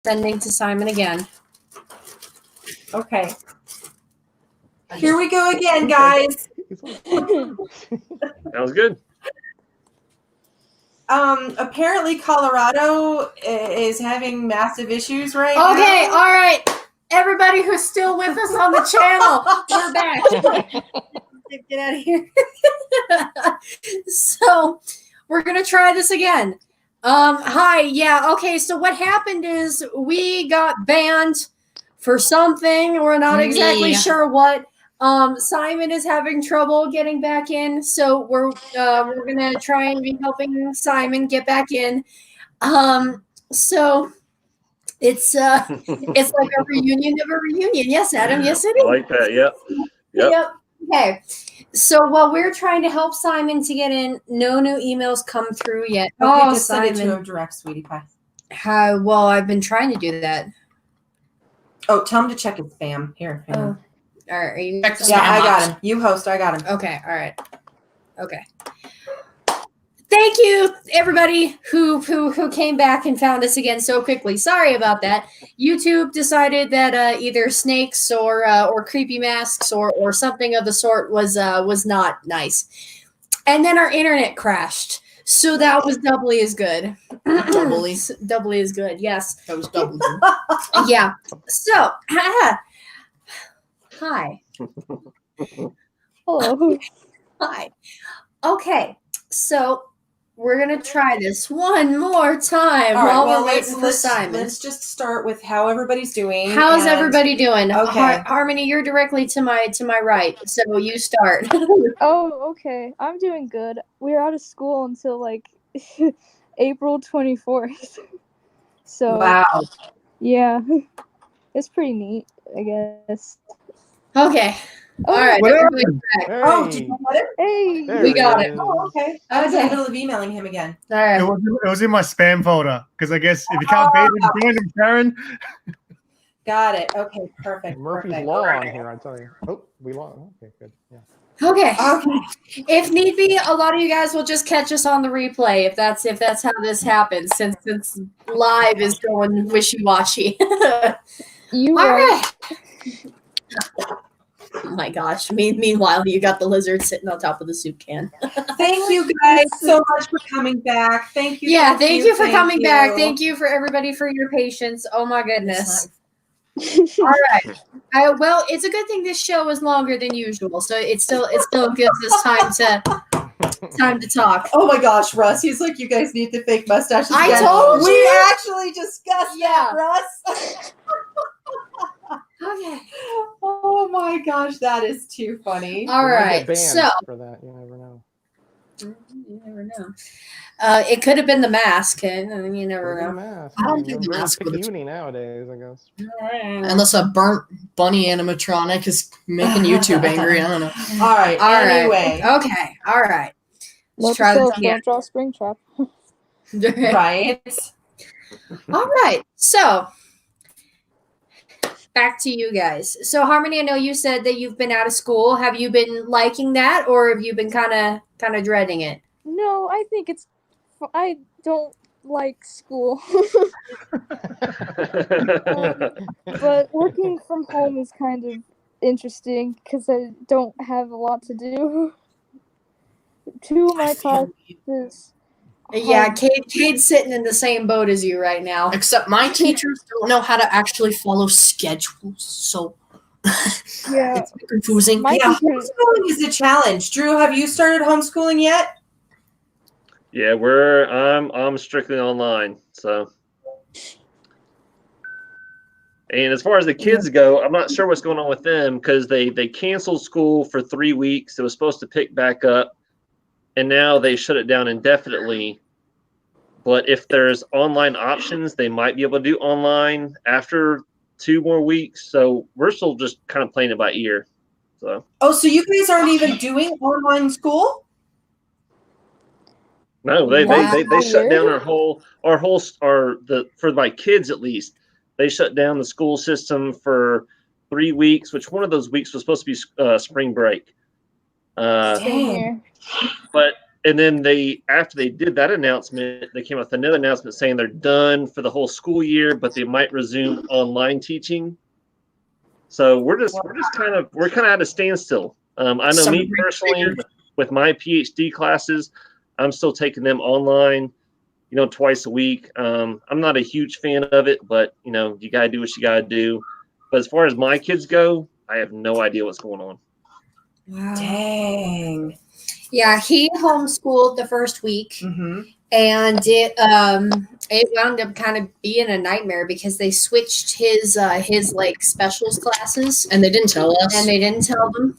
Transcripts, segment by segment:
sending to Simon again. Okay. Here we go again, guys. That was good. Apparently Colorado is having massive issues right now. Okay, all right. Everybody who's still with us on the channel, we're back. Get out of here. So we're gonna try this again. Hi, yeah, okay, so what happened is we got banned for something. We're not exactly sure what. Simon is having trouble getting back in, so we're gonna try and be helping Simon get back in. So it's like a reunion of a reunion. Yes, Adam. Yes, it is. I like that. Yep. Okay. So while we're trying to help Simon to get in, no new emails come through yet. Okay, just send it to him direct, sweetie pie. Well, I've been trying to do that. Oh, tell him to check his spam. Here. All right. Yeah, I got him. You host. I got him. Okay. All right. Okay. Thank you, everybody who came back and found us again so quickly. Sorry about that. YouTube decided that either snakes or creepy masks or something of the sort was not nice, and then our internet crashed. So that was doubly as good. Doubly as good. Yes, that was double. Yeah. So, hi. Hello. Hi. Okay. So. We're gonna try this one more time while we're waiting for Simon. Let's just start with how everybody's doing. How's everybody doing? Okay, Harmony, you're directly to my right, so you start. Oh, okay. I'm doing good. We're out of school until like April 24th. So wow. Yeah, it's pretty neat, I guess. Okay. All right. Hey. Oh, did you get it? Hey, we got it. Oh, okay. I was in the middle of emailing him again. All right. It was in my spam folder because I guess if you can't beat it, join him, Karen. Got it. Okay, perfect. Murphy's Law on here, I tell you. Oh, we lost. Okay, good. Yeah. Okay. If need be, a lot of you guys will just catch us on the replay if that's how this happens, since live is going wishy-washy. You all right. Oh my gosh. Meanwhile, you got the lizard sitting on top of the soup can. Thank you guys so much for coming back. Thank you. Yeah, thank you for coming back. Thank you for everybody for your patience. Oh my goodness. All right. Well, it's a good thing this show is longer than usual, so it still gives us time to talk. Oh my gosh, Russ. He's like, you guys need the fake mustaches. I again. told you. We actually discussed that, Russ. Okay. Oh my gosh, that is too funny. All right. So for that, you never know. You never know. It could have been the mask, and you never know. Mask. I don't think the mask would uni nowadays, I guess. Unless a burnt bunny animatronic is making YouTube angry. I don't know. All right. Anyway. Okay. All right. Let's try this don't draw Springtrap. Right. All right. So back to you guys. So Harmony, I know you said that you've been out of school. Have you been liking that, or have you been kind of dreading it? No, I think I don't like school. But working from home is kind of interesting because I don't have a lot to do. Two of my classes. Yeah, Cade's sitting in the same boat as you right now. Except my teachers don't know how to actually follow schedules, so Yeah, it's confusing. Homeschooling is a challenge. Drew, have you started homeschooling yet? Yeah, I'm strictly online. So, and as far as the kids go, I'm not sure what's going on with them because they canceled school for 3 weeks. It was supposed to pick back up, and now they shut it down indefinitely. But if there's online options, they might be able to do online after 2 more weeks. So we're still just kind of playing it by ear. So. Oh, so you guys aren't even doing online school? No, they shut down for my kids at least. They shut down the school system for 3 weeks, which one of those weeks was supposed to be spring break. Same here. But And then after they did that announcement, they came out with another announcement saying they're done for the whole school year, but they might resume online teaching. So we're kind of at a standstill. I know Summer me break personally, triggered. with my PhD classes, I'm still taking them online, twice a week. I'm not a huge fan of it, but you gotta do what you gotta do. But as far as my kids go, I have no idea what's going on. Wow. Dang. Yeah, he homeschooled the first week, Mm-hmm. and it wound up kind of being a nightmare because they switched his like specials classes, And they didn't tell us. and they didn't tell them.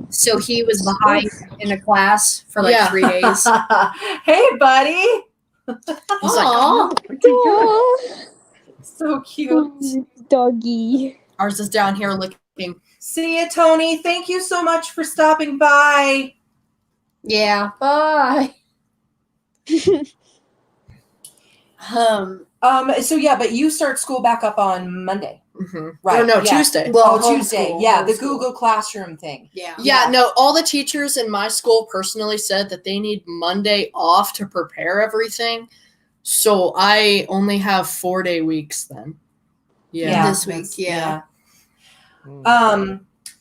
So he was behind in a class for like Yeah. 3 days. Hey, buddy. He's like, Aw. Aw, So cute. doggy. ours is down here licking. See ya, Tony. Thank you so much for stopping by. Yeah, bye. So yeah, but you start school back up on Monday. Mhm. Right, Or no, yeah. Tuesday. Well, Tuesday. homeschool, Yeah, the homeschool. Google Classroom thing. Yeah. Yeah, no, all the teachers in my school personally said that they need Monday off to prepare everything. So I only have 4-day weeks then. Yeah. This week, that's- yeah.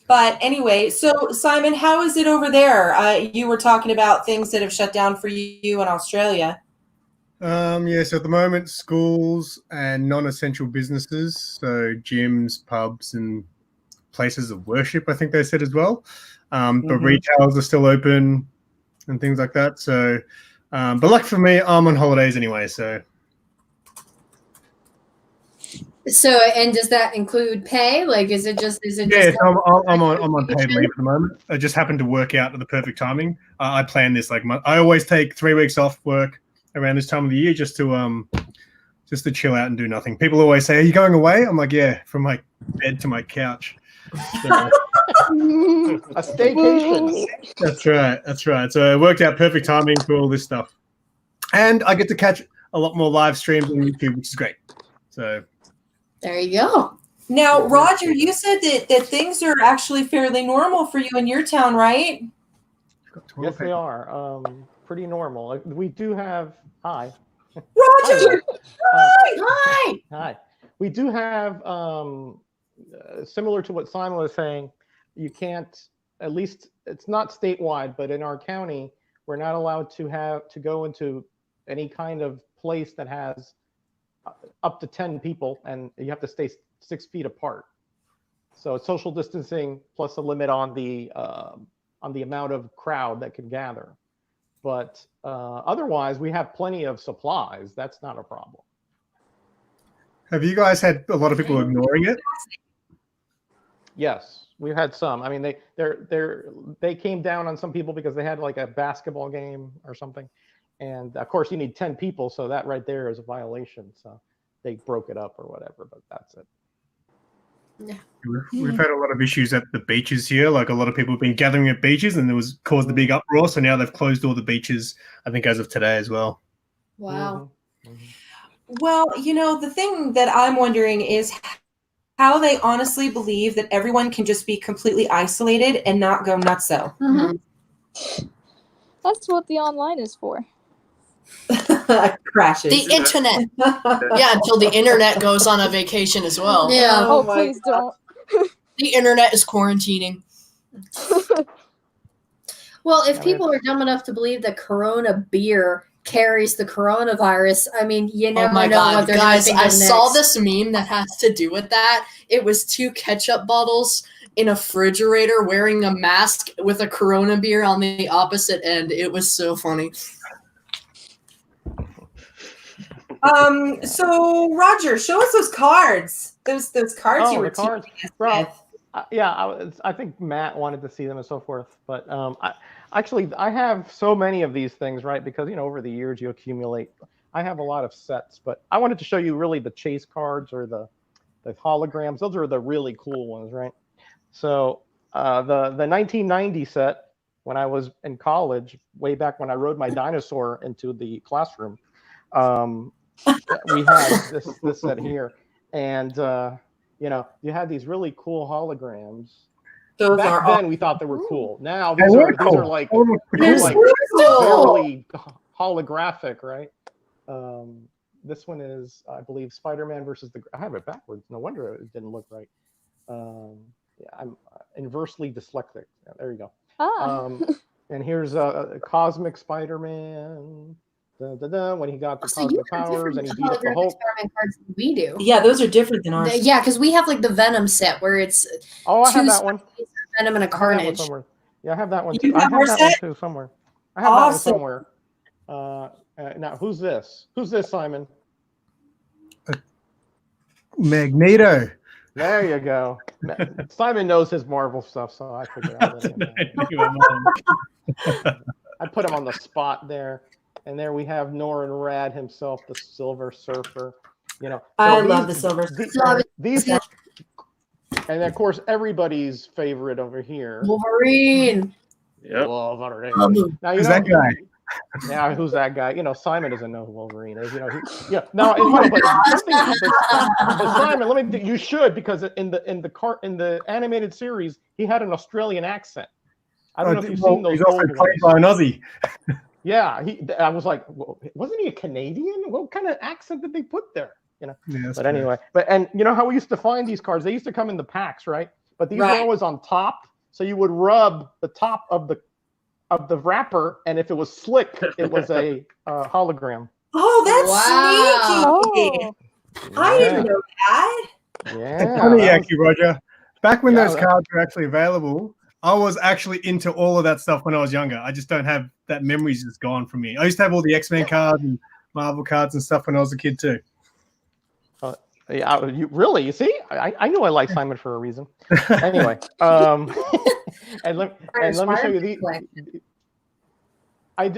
But anyway, so Simon, how is it over there? You were talking about things that have shut down for you in Australia. Yeah, so at the moment, schools and non-essential businesses, so gyms, pubs, and places of worship, I think they said as well. But Mhm. retailers are still open and things like that. So, but lucky for me, I'm on holidays anyway. So, So, and does that include pay? Like, is it just? yeah, so I'm on paid leave at the moment. It just happened to work out at the perfect timing. I planned this like I always take 3 weeks off work around this time of the year just to chill out and do nothing. People always say, "Are you going away?" I'm like, "Yeah, from my bed to my couch." So, A staycation. that's right. That's right. So it worked out perfect timing for all this stuff, and I get to catch a lot more live streams on YouTube, which is great. So There you go. Now, Roger, you said that things are actually fairly normal for you in your town, right? Yes, they are. Pretty normal. We do have. Hi. Roger! Hi. Hi. We do have, similar to what Simon was saying, you can't, at least it's not statewide, but in our county, we're not allowed to go into any kind of place that has up to 10 people, and you have to stay 6 feet apart. So it's social distancing plus a limit on the amount of crowd that can gather. But otherwise, we have plenty of supplies. That's not a problem. have you guys had a lot of people ignoring it? Yes, we've had some. I mean, they came down on some people because they had like a basketball game or something, and of course you need 10 people, so that right there is a violation. So they broke it up or whatever, but that's it. We've had a lot of issues at the beaches here. Like a lot of people have been gathering at beaches, and there was caused a big uproar. So now they've closed all the beaches, I think, as of today as well. Wow. Mhm, mhm. Well, the thing that I'm wondering is how they honestly believe that everyone can just be completely isolated and not go nutso. Mhm. That's what the online is for. Crashes. The internet. Yeah, until the internet goes on a vacation as well. Yeah. Oh Oh, my please don't. The internet is quarantining. Well, if Yeah, people are dumb enough to believe that Corona beer carries the coronavirus, I mean, you never Oh my know what god, they're guys, going to I think of saw next. this meme that has to do with that. It was 2 ketchup bottles in a refrigerator wearing a mask with a Corona beer on the opposite end. It was so funny. So Roger, show us those cards. Those cards Oh, you were the cards. teaching us Well, with. yeah, I think Matt wanted to see them and so forth. But I have so many of these things, right? Because over the years you accumulate. I have a lot of sets, but I wanted to show you really the chase cards or the holograms. Those are the really cool ones, right? So the 1990 set, when I was in college, way back when I rode my dinosaur into the classroom, we had this set here, and you had these really cool holograms. Those back are then we thought they were cool. Now They these were are cool. like They were pretty They're cool. like cool. barely holographic, right? This one is, I believe, Spider-Man versus the. I have it backwards. No wonder it didn't look right. Yeah, I'm inversely dyslexic. Yeah, there you go. Ah. And here's a Cosmic Spider-Man. When he got the So you cosmic have powers different and he beat up the holographic Hulk. Spider-Man cards than we do. Yeah, those are different than ours. Yeah, because we have like the Venom set where it's Oh, I have two that one. Spidey's, a Venom and a I have that one Carnage. somewhere. Yeah, I have that one You too. I have have our that one set? too somewhere. I have Awesome. that one somewhere. Now, who's this? Who's this, Simon? Magneto. There you go. Simon knows his Marvel stuff, so I figured out. I put him on the spot there. And there we have Norrin Rad himself, the Silver Surfer. You know, I so love the Silver Surfer. These were, and of course, everybody's favorite over here. Wolverine. Yep. Wolverine. Um, Now you Who's know that guy? Now who's that guy? You know, Simon doesn't know who Wolverine is. You know, yeah. Now, you know, but Simon, let me. You should, because in the animated series, he had an Australian accent. I don't know if you've seen those He's also old played ones. by an Aussie. Yeah, I was like, well, wasn't he a Canadian? What kind of accent did they put there? You know. Yeah, that's But fair. anyway, and you know how we used to find these cards? They used to come in the packs, right? But these were Right. always on top, so you would rub the top of the wrapper, and if it was slick, it was a hologram. Oh, that's Wow. sneaky. Oh. I didn't know that. Yeah. It's funny, that was- actually, Roger. Back when Yeah, those cards were actually available, I was actually into all of that stuff when I was younger. I just don't have that memory's just gone from me. I used to have all the X-Men cards and Marvel cards and stuff when I was a kid too. Yeah, you see, I knew I liked Simon for a reason. Anyway, and let me show you the. I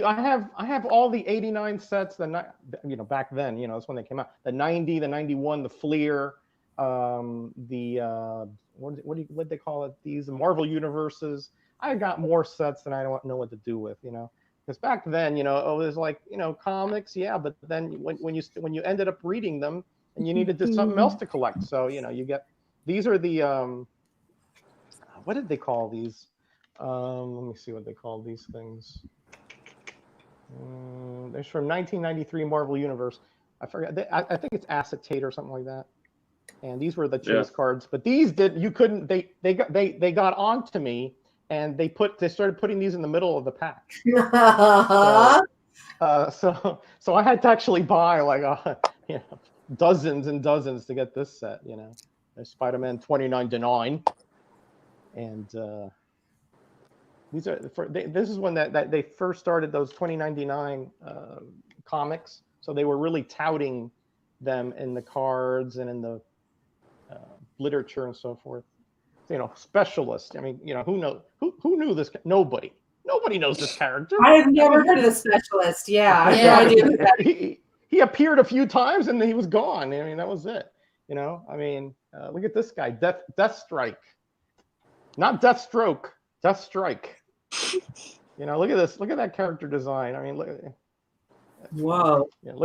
have all the 89 sets. Back then, that's when they came out. The 90, the 91, the Fleer, what do they call it? These Marvel universes. I got more sets than I don't know what to do with, because back then, it was like, comics, yeah, but then when you ended up reading them and you needed something else to collect, so you get these are the what did they call these? Let me see what they call these things. There's from 1993 Marvel Universe. I forgot. I think it's acetate or something like that. And these were the chase cards, but these couldn't. They got onto me, and they started putting these in the middle of the pack. So I had to actually buy like dozens and dozens to get this set. There's Spider-Man 29.9, and these are this is when that they first started those 2099 comics. So they were really touting them in the cards and in the literature and so forth. Specialists. I mean, who knew this? Nobody knows this character. I have never heard of the Specialist. Yeah, I have no idea who that is. He appeared a few times and then he was gone. I mean, that was it. I mean, look at this guy, Deathstrike, not Deathstroke, Deathstrike. Look at this. Look at that character design. I mean, look. Whoa. Yeah, it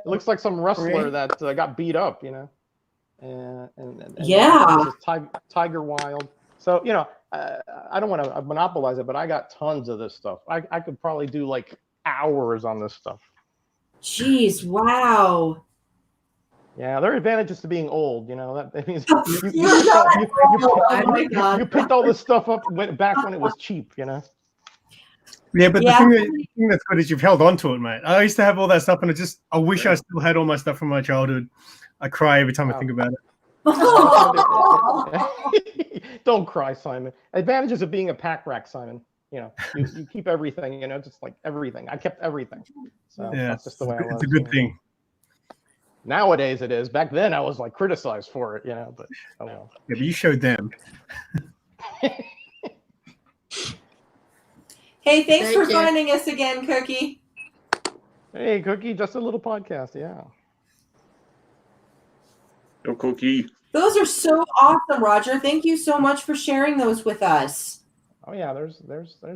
looks like some wrestler that got beat up. And yeah, this is Tiger Wild. So I don't want to monopolize it, but I got tons of this stuff. I could probably do like hours on this stuff. Jeez, wow. Yeah, there are advantages to being old. That means you picked all this stuff up back when it was cheap. Yeah, but the thing that's good is you've held on to it, mate. I used to have all that stuff, and I wish I still had all my stuff from my childhood. I cry every time I think about it. Don't cry, Simon. Advantages of being a pack rack, Simon. You keep everything. Just like everything. I kept everything. So that's just the way I was. It's a good thing. Nowadays it is. Back then I was like criticized for it. But oh well. Yeah, but you showed them. Hey, thanks for finding us again, Cookie. Hey, Cookie, just a little podcast, yeah. Go Cookie. Those are so awesome, Roger. Thank you so much for sharing those with us. Oh yeah, there's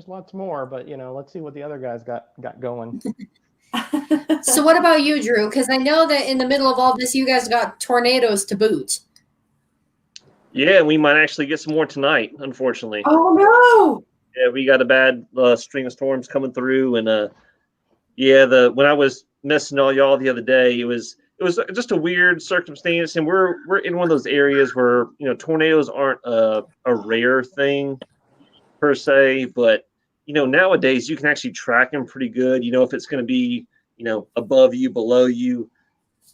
lots more, but let's see what the other guys got going. So what about you, Drew? Because I know that in the middle of all this, you guys got tornadoes to boot. Yeah, we might actually get some more tonight, unfortunately. Oh Yeah, we got a bad string of storms coming through, and yeah, when I was messing all y'all the other day, it was just a weird circumstance, and we're in one of those areas where tornadoes aren't a rare thing per se, but nowadays you can actually track them pretty good. You know if it's going to be above you, below you,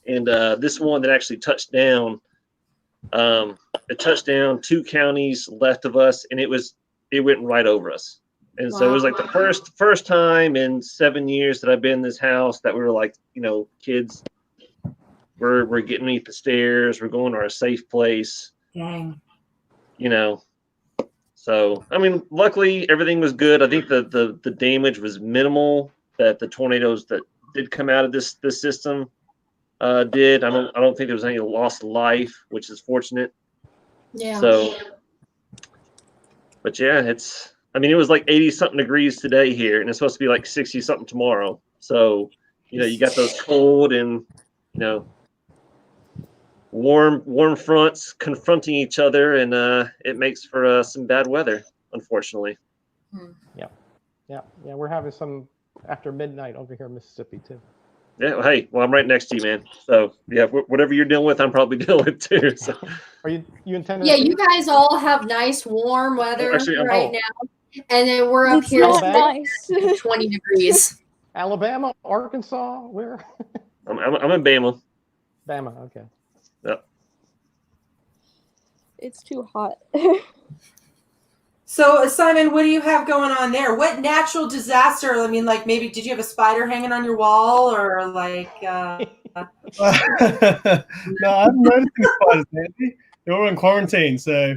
and this one that actually touched down, it touched down 2 counties left of us, and it went right over us. And so it was like the first time in 7 years that I've been in this house that we were like, kids, we're getting underneath the stairs, we're going to our safe place. dang. So I mean, luckily everything was good. I think the damage was minimal that the tornadoes that did come out of this system did. I don't think there was any lost life, which is fortunate. Yeah. So, but yeah, it was like 80 something degrees today here, and it's supposed to be like 60 something tomorrow. So, you got those cold and, warm fronts confronting each other, and it makes for some bad weather, unfortunately. Yeah, we're having some after midnight over here in Mississippi too. Yeah, well, I'm right next to you, man. So yeah, whatever you're dealing with, I'm probably dealing with too. So. Are you intending? Yeah, you guys all have nice warm weather Actually, right now, and then we're up It's here not Alabama? nice. 20 degrees. Alabama, Arkansas, where? I'm in Bama. Bama, okay. Yep. It's too hot. So, Simon, what do you have going on there? What natural disaster? I mean, like maybe did you have a spider hanging on your wall, or like? No, I'm noticing spiders, Nancy. They're all in quarantine, so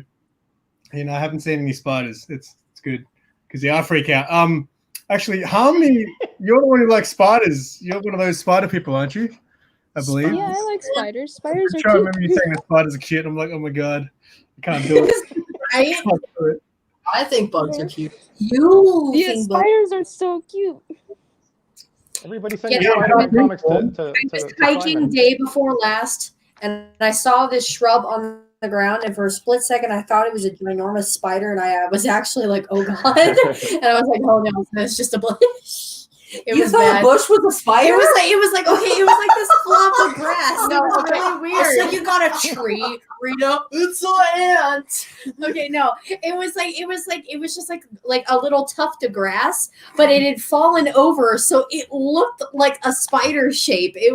I haven't seen any spiders. It's good because I freak out. Actually, Harmony, you're the one who likes spiders. You're one of those spider people, aren't you? I believe. Yeah, I like spiders. Spiders I'm are trying to cute. remember you saying that spiders are cute. I'm like, oh my god, I can't do it. Right? I can't do it. I think bugs are cute. You Yeah, think bugs- spiders are so cute. Everybody send Yeah, your I Spider-Man don't comics think to just to hiking Simon. day before last, and I saw this shrub on the ground, and for a split second I thought it was a ginormous spider, and I was actually like, oh god. And I was like, oh no, it's just a bush. It You was thought bad. a bush was a spider? It was like okay, it was like this flop of grass. No, It was okay. really weird. So you got a tree, Rita. It's an ant. Okay, no, it was just like a little tuft of grass, but it had fallen over, so it looked like a spider shape. I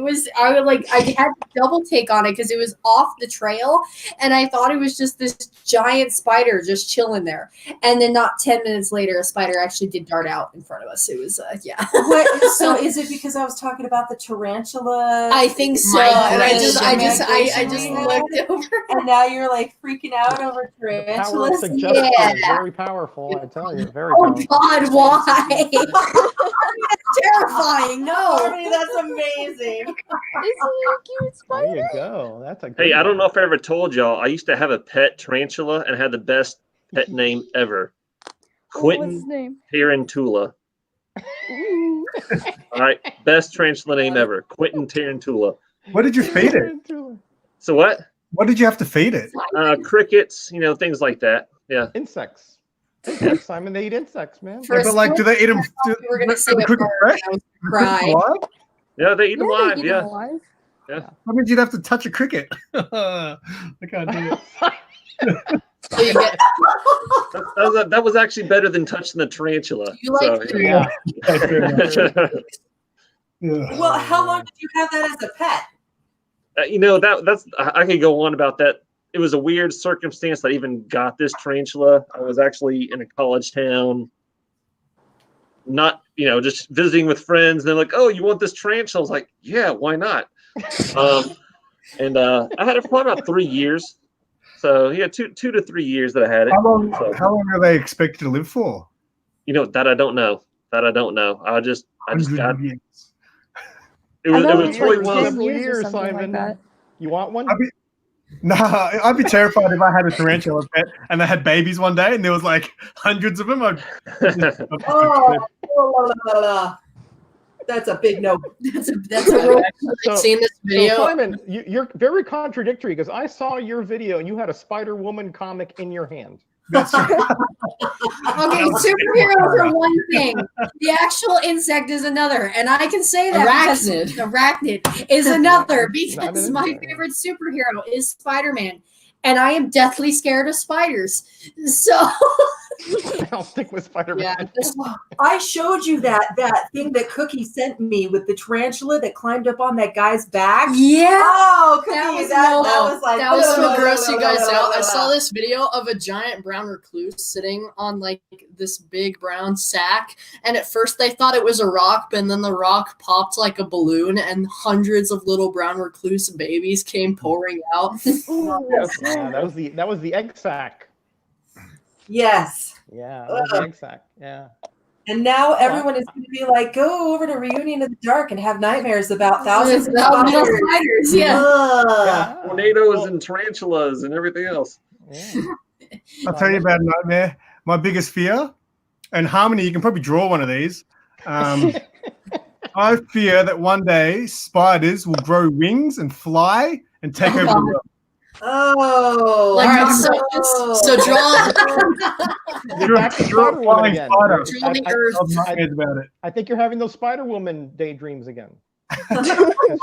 had to double take on it because it was off the trail, and I thought it was just this giant spider just chilling there. And then not 10 minutes later, a spider actually did dart out in front of us. It was yeah. So is it because I was talking about the tarantula? I think so. My And I just imagination looked over. And now you're like freaking out over The power of tarantulas. suggestion Yeah. is very powerful. I tell you, very Oh powerful. God, why? That's terrifying. No. Harmony, that's amazing. Isn't it a cute There spider? you go. That's a. Hey, good I don't one. know if I ever told y'all. I used to have a pet tarantula and had the best pet name ever, What's his Quentin name? Tarantula. Ooh. All right, best tarantula name ever, Quentin Tarantula. What did you feed it? So what? What did you have to feed it? Crickets, things like that. Yeah. Insects. Insects, Simon. They eat insects, man. For a But like, do they eat them? we were gonna say the a cricket bird, fresh? I was The cry. cricket alive? Yeah, they eat them Yeah, live. they eat Yeah. them alive. That means you'd have to touch a cricket. I can't do it. So you get That was actually better than touching the tarantula. You like So, Yeah. Yeah. Well, how long did you have that as a pet? that's I could go on about that. It was a weird circumstance that I even got this tarantula. I was actually in a college town, not just visiting with friends. And they're like, "Oh, you want this tarantula?" I was like, "Yeah, why not?" And I had it for about 3 years. So yeah, 2 to 3 years that I had it. How long? So, How long are they expected to live for? that I don't know. I just 100 got years. it was I know it was it's totally like one of 10 those. years or years, something Simon. like that. You want one? Nah, I'd be terrified if I had a tarantula pet and they had babies one day and there was like hundreds of them. Oh, la, la, la, la. That's a big no. That's a real. I've seen this So video. Simon, you're very contradictory because I saw your video and you had a Spider Woman comic in your hand. That's true. Okay, superheroes are one thing. The actual insect is another, and I can say that Arachnid. because arachnid is another because Not an my insect. favorite superhero is Spider-Man, and I am deathly scared of spiders. So I'll stick with Spider-Man. Yeah, I showed you that thing that Cookie sent me with the tarantula that climbed up on that guy's back. yeah, Oh, Cookie, That was that no- was like that was Just so to gross you guys out, I saw this video of a giant brown recluse sitting on like this big brown sack, and at first they thought it was a rock, but then the rock popped like a balloon, and hundreds of little brown recluse babies came pouring out. Ooh, Yeah, that was the egg sack. Yes. Yeah, that was the egg sack. Yeah. And now everyone is going to be like, go over to Reunion of the Dark and have nightmares about thousands of About little spiders. spiders, yeah. Ugh. Tornadoes Well, and tarantulas and everything else. yeah. I'll tell you about a nightmare. My biggest fear, and Harmony, you can probably draw one of these. I fear that one day spiders will grow wings and fly and take over the world. Oh. Like, Alright, oh. so draw You're back to Spider Woman flying again. spider. draw the Earth. I have nightmares about it. I think you're having those Spider Woman daydreams again. 'Cause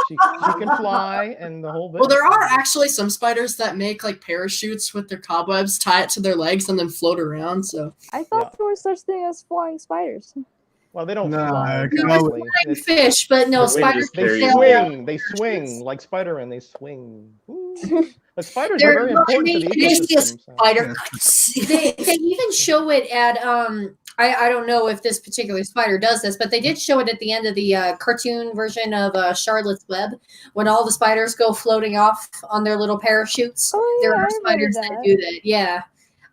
she can fly and the whole bit. Well, there are actually some spiders that make like parachutes with their cobwebs, tie it to their legs, and then float around. So I thought there was such thing as flying spiders. Well, they don't No, fly. no, exactly. It's- Fish, but no, The wind spiders just They carries sail. you. swing like Spider-Man. They swing. Ooh. But spiders They're are very important to the tenacious ecosystem. So. spider. They even show it at I don't know if this particular spider does this, but they did show it at the end of the cartoon version of Charlotte's Web when all the spiders go floating off on their little parachutes. Oh, There yeah, I are remember spiders that that. do that. Yeah.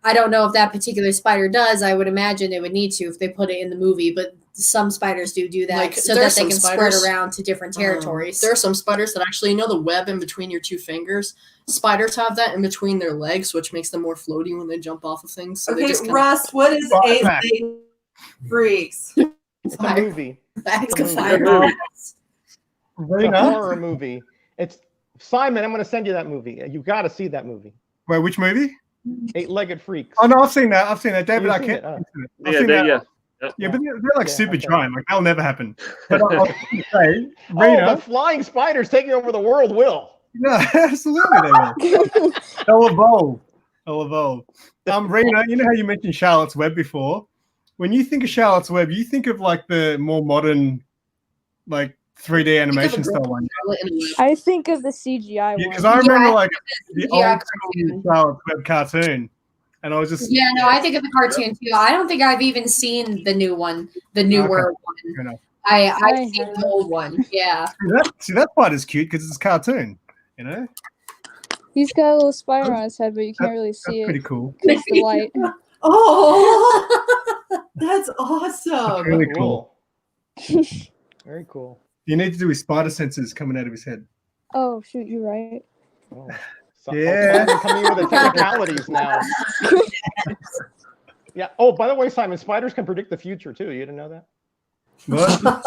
I don't know if that particular spider does. I would imagine it would need to if they put it in the movie, but some spiders do that Like, so there are that they some can spiders- spread around to different territories. There are some spiders that actually, the web in between your two fingers. Spiders have that in between their legs, which makes them more floaty when they jump off of things. So they Okay, just kind Russ, what is Fire Eight back. Legged Freaks? It's a movie. Bags of It's a fire. movie. It's a Rena? horror movie. It's Simon. I'm going to send you that movie. You've got to see that movie. Wait, which movie? Eight-legged freaks. Oh no, I've seen that. I've seen that. David You've seen Arquette. it, oh. I've Yeah, seen they, that. yeah. Yep. Yeah, but they're like Yeah, super okay. giant. Like that'll never happen. But I was gonna say, Oh, Rena. the flying spiders taking over the world will. No, absolutely they will. They'll evolve. They'll evolve. Rena, you know how you mentioned Charlotte's Web before? When you think of Charlotte's Web, you think of like the more modern, like 3D animation style one. of I think of the CGI Because one. I remember Yeah, like the Yeah, old school Charlotte's Web cartoon, and I was just Yeah, no, I think of the cartoon too. I don't think I've even seen the new one, the newer fair one. enough. I've I seen have. the old one. Yeah. See that part is cute because it's a cartoon. You know, He's got a little spider on his head, but you can't really that's see pretty it cool. because the light. Oh, that's awesome. Really cool. Very cool. You need to do his spider senses coming out of his head. Oh shoot, you're right. Oh. So, Yeah. Simon coming in with the technicalities now. Yeah. Oh, by the way, Simon, spiders can predict the future too. You didn't know that? What?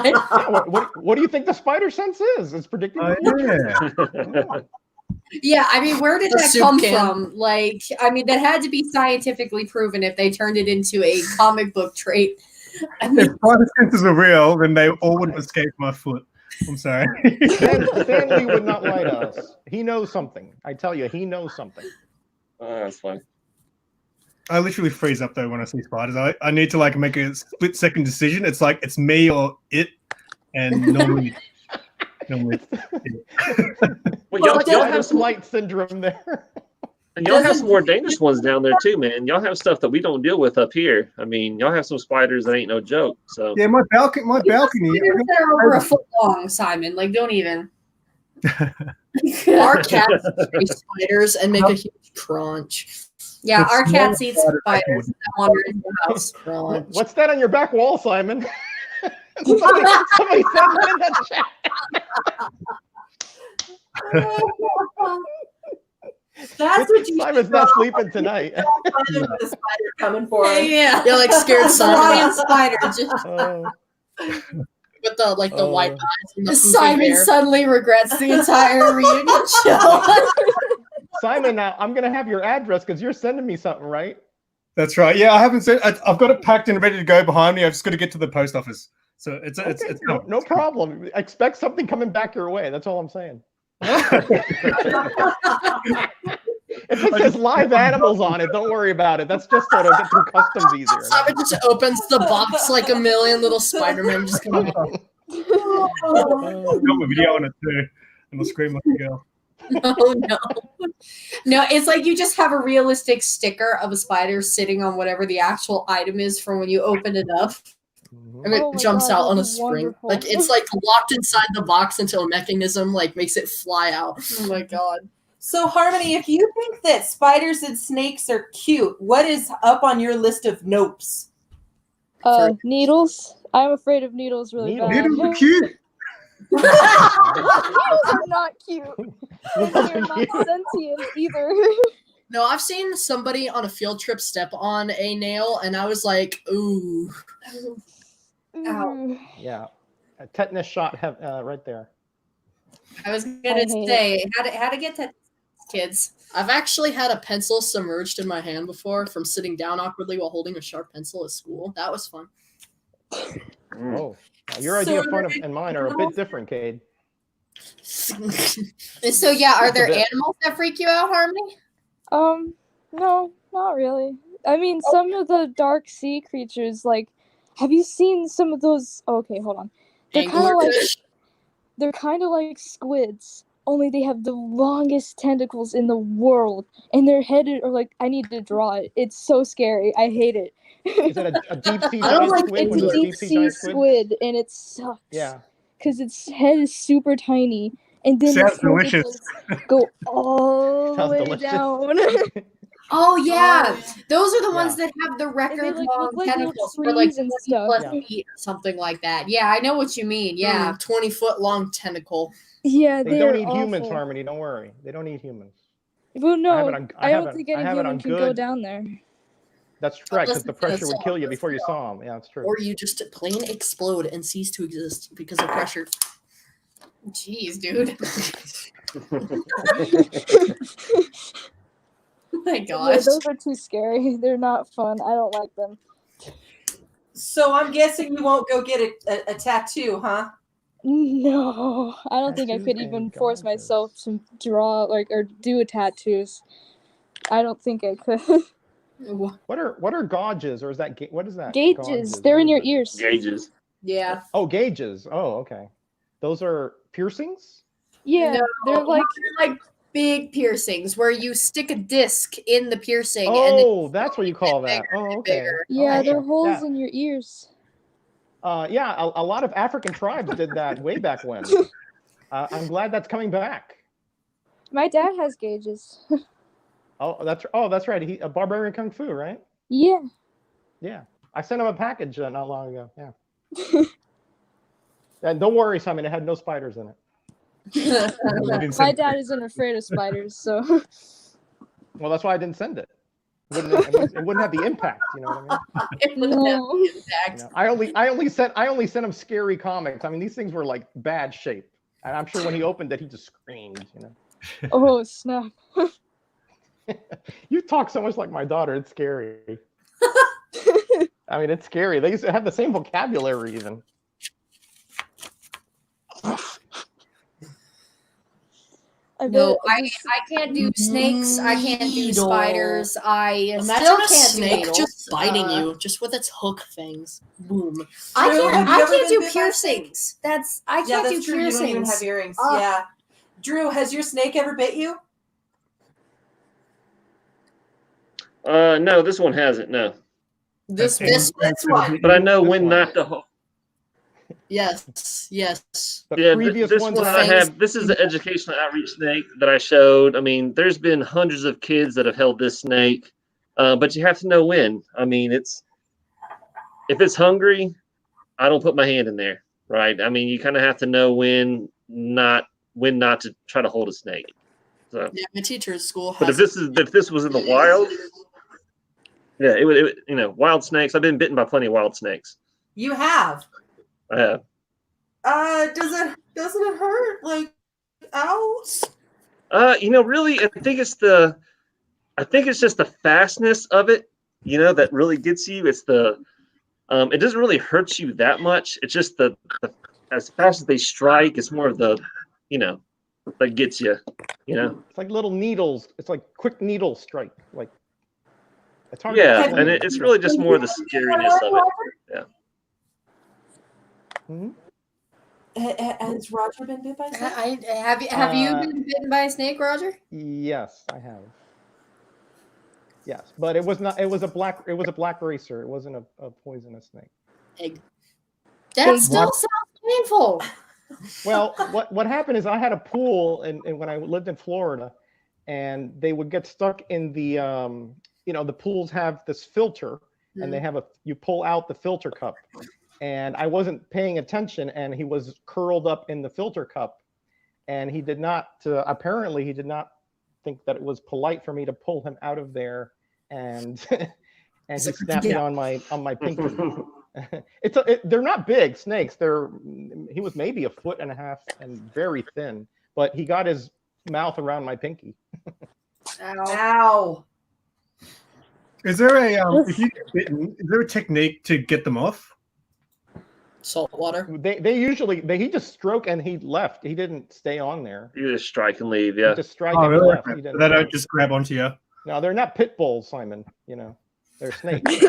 Yeah, what do you think the spider sense is? It's predicting Oh, the future. yeah. Yeah, I mean, where did The that soup come can. from? Like, I mean, that had to be scientifically proven if they turned it into a comic book trait. I mean, If spider senses are real, then they all would have escaped my foot. I'm sorry. Stan Lee would not lie to us. He knows something. I tell you, he knows something. Oh, that's fine. I literally freeze up though when I see spiders. I need to like make a split second decision. It's like it's me or it, and normally. Well, y'all have have some, flight syndrome there. and y'all have some more dangerous ones down there too, man. Y'all have stuff that we don't deal with up here. I mean, y'all have some spiders that ain't no joke. So Yeah, my balcony. spiders that are over a foot long, Simon. Like, don't even. Our cats eat spiders and make a huge crunch. Yeah, It's our small cats eat spiders. spiders that wander into the house. Crunch. What's that on your back wall, Simon? somebody said that in the chat. That's what you Simon's not sleeping tonight. the spider coming for us. Yeah. Yeah, like scared Lion Simon. spider. Just, Oh. the the white Oh. eyes and the poofy Simon hair. suddenly regrets the entire reunion show. Simon, now I'm gonna have your address because you're sending me something, right? That's right. Yeah, I haven't seen. I've got it packed and ready to go behind me. I've just got to get to the post office. So it's No problem. Expect something coming back your way. That's all I'm saying. If it says live animals on it, don't worry about it. That's just so to get through customs easier. Simon just opens the box like a million little Spider-Man just come out. I've got my video on it too, and I'll scream like a girl. Oh no. No, it's like you just have a realistic sticker of a spider sitting on whatever the actual item is from when you open it up. And it Oh my jumps God, out on a that's spring. wonderful. Like it's like locked inside the box until a mechanism like makes it fly out. Oh my god. So, Harmony, if you think that spiders and snakes are cute, what is up on your list of nopes? Needles. I'm afraid of needles really Needles? bad. Needles are cute. Needles are not cute. And they're not sentient either. No, I've seen somebody on a field trip step on a nail, and I was like, ooh. Ow. Yeah, a tetanus shot right there. I was I gonna hate say how to get to kids. I've actually had a pencil submerged in my hand before from sitting down awkwardly while holding a sharp pencil at school. That was fun. Oh, your idea of So- fun and mine are a bit different, Cade. And so yeah, are there animals that freak you out, Harmony? No, not really. I mean, some of the dark sea creatures, like, have you seen some of those? Okay, hold on. They're kind of like Anglerfish. they're kind of like squids, only they have the longest tentacles in the world, and their head are like, I need to draw it. It's so scary. I hate it. Is it a deep sea I don't giant like squid? It's One of a those deep sea giant squid, and it sucks. Yeah. Because its head is super tiny, and then Sounds its delicious. tentacles go all the Sounds way delicious. down. Oh yeah, those are the ones Yeah. that have the And record they like long look like little tentacles for like trees and 40 stuff. plus Yeah. feet or something like that. Yeah, I know what you mean. Yeah. 20-foot long tentacle. Yeah, They they're don't eat humans, awful. Harmony. Don't worry. They don't eat humans. Well, no, have it on- I I have don't it- think I any have it human on can go good- down there. That's correct, because listen the to pressure this would song. kill you before you Listen saw them. Yeah, that's true. Or you just plain explode and cease to exist because of pressure. Jeez, dude. Oh my Yeah, gosh. those are too scary. They're not fun. I don't like them. So, I'm guessing you won't go get a tattoo, huh? No, I don't think I Tattoos could and even force gauges. myself to draw or do a tattoos. I don't think I could. What are gauges, or is that what is that? Gauges, they're in What your is it? ears. Yeah. Oh, gauges. Oh, okay. Those are piercings. Yeah, No, they're like like big piercings where you stick a disc in the piercing and Oh, that's what you call that. bigger Oh, and okay. bigger. yeah, Oh, they're holes yeah. in your ears. Yeah, a lot of African tribes did that way back when. I'm glad that's coming back. My dad has gauges. That's right. He a barbarian kung fu, right? Yeah. Yeah, I sent him a package not long ago. Yeah. And don't worry, Simon. It had no spiders in it. You didn't My send- dad isn't afraid of spiders, so Well, that's why it didn't send it. It wouldn't have the impact. You know what I mean? It wouldn't have no. the impact. You know, I only sent him scary comics. I mean, these things were like bad shape, and I'm sure when he opened it, he just screamed. You know, Oh snap. you talk so much like my daughter. It's scary. I mean, it's scary. They used to have the same vocabulary even. No, I can't do snakes. I can't do Needle. spiders. I Imagine still a can't do snake needles. just biting you, just with its hook fangs. Boom. I Drew, can't. have you I ever can't been do bit by a snake? piercings. That's I Yeah, can't that's do true. You don't even piercings. have earrings. Ah. Yeah. Drew, has your snake ever bit you? No, this one hasn't. No, This one. but I know This when one. not to. Hold. yes. The Yeah, previous this ones one have- I have. This is the educational outreach snake that I showed. I mean, there's been hundreds of kids that have held this snake, but you have to know when. I mean, if it's hungry, I don't put my hand in there, right? I mean, you kind of have to know when not to try to hold a snake. So, Yeah, my teacher at school but has if this was in the wild, yeah, it would wild snakes. I've been bitten by plenty of wild snakes. You have. I have. Doesn't it hurt? Like, ow. Really, I think it's just the fastness of it, that really gets you. It's it doesn't really hurt you that much. It's just the as fast as they strike, it's more of the, that gets you, It's like little needles. It's like quick needle strike. Like it's hard. Yeah, to and explain. it's really just more the scariness of it. Mhm. Has Roger been bit by a snake? Have you been bitten by a snake, Roger? Yes, I have. Yes, but it was not. It was a black racer. It wasn't a poisonous snake. Egg. That still sounds painful. Well, what happened is I had a pool, and when I lived in Florida, and they would get stuck in the the pools have this filter, and they have you pull out the filter cup, and I wasn't paying attention, and he was curled up in the filter cup, and he did not apparently he did not think that it was polite for me to pull him out of there, and and he snapped me on my pinky. They're not big snakes. He was maybe 1.5 feet and very thin, but he got his mouth around my pinky. Ow. Is there if you get bitten, is there a technique to get them off? Salt water. He just stroked and he left. He didn't stay on there. You just strike and leave, yeah. He just strike Oh, and really? left. He didn't- They don't just grab onto you. No, they're not pit bulls, Simon. They're snakes.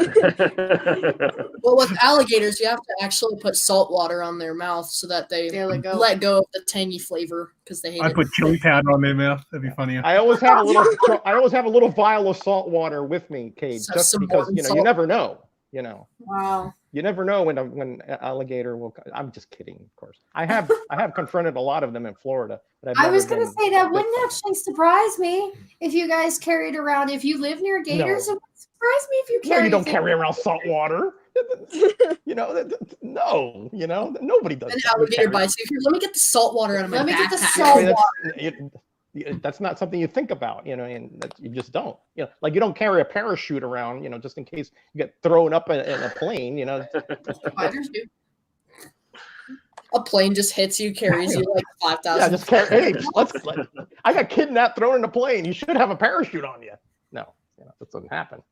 Well, with alligators, you have to actually put salt water on their mouth so that they let go of the tangy flavor because they hate I it. put chili powder on their mouth. That'd be funnier. I always have a little vial of salt water with me, Kate, So just some because Morton you salt. never know. Wow. You never know when an alligator will. I'm just kidding, of course. I have confronted a lot of them in Florida, but I was going going to say that wouldn't actually surprise me if you guys carried around. If you live near gators, No. it would surprise me if you No, carried. you don't carry around salt water. No, nobody does. An that. You alligator carry- bites you. Here, let me get the salt water out of my Let me get the backpack. salt I mean, water. that's not something you think about, and you just don't. Like you don't carry a parachute around, just in case you get thrown up in a plane. Spiders do. A plane just hits you, carries you like 5,000. Yeah, just carry. Hey, I got kidnapped, thrown in a plane. You should have a parachute on you. No, that doesn't happen.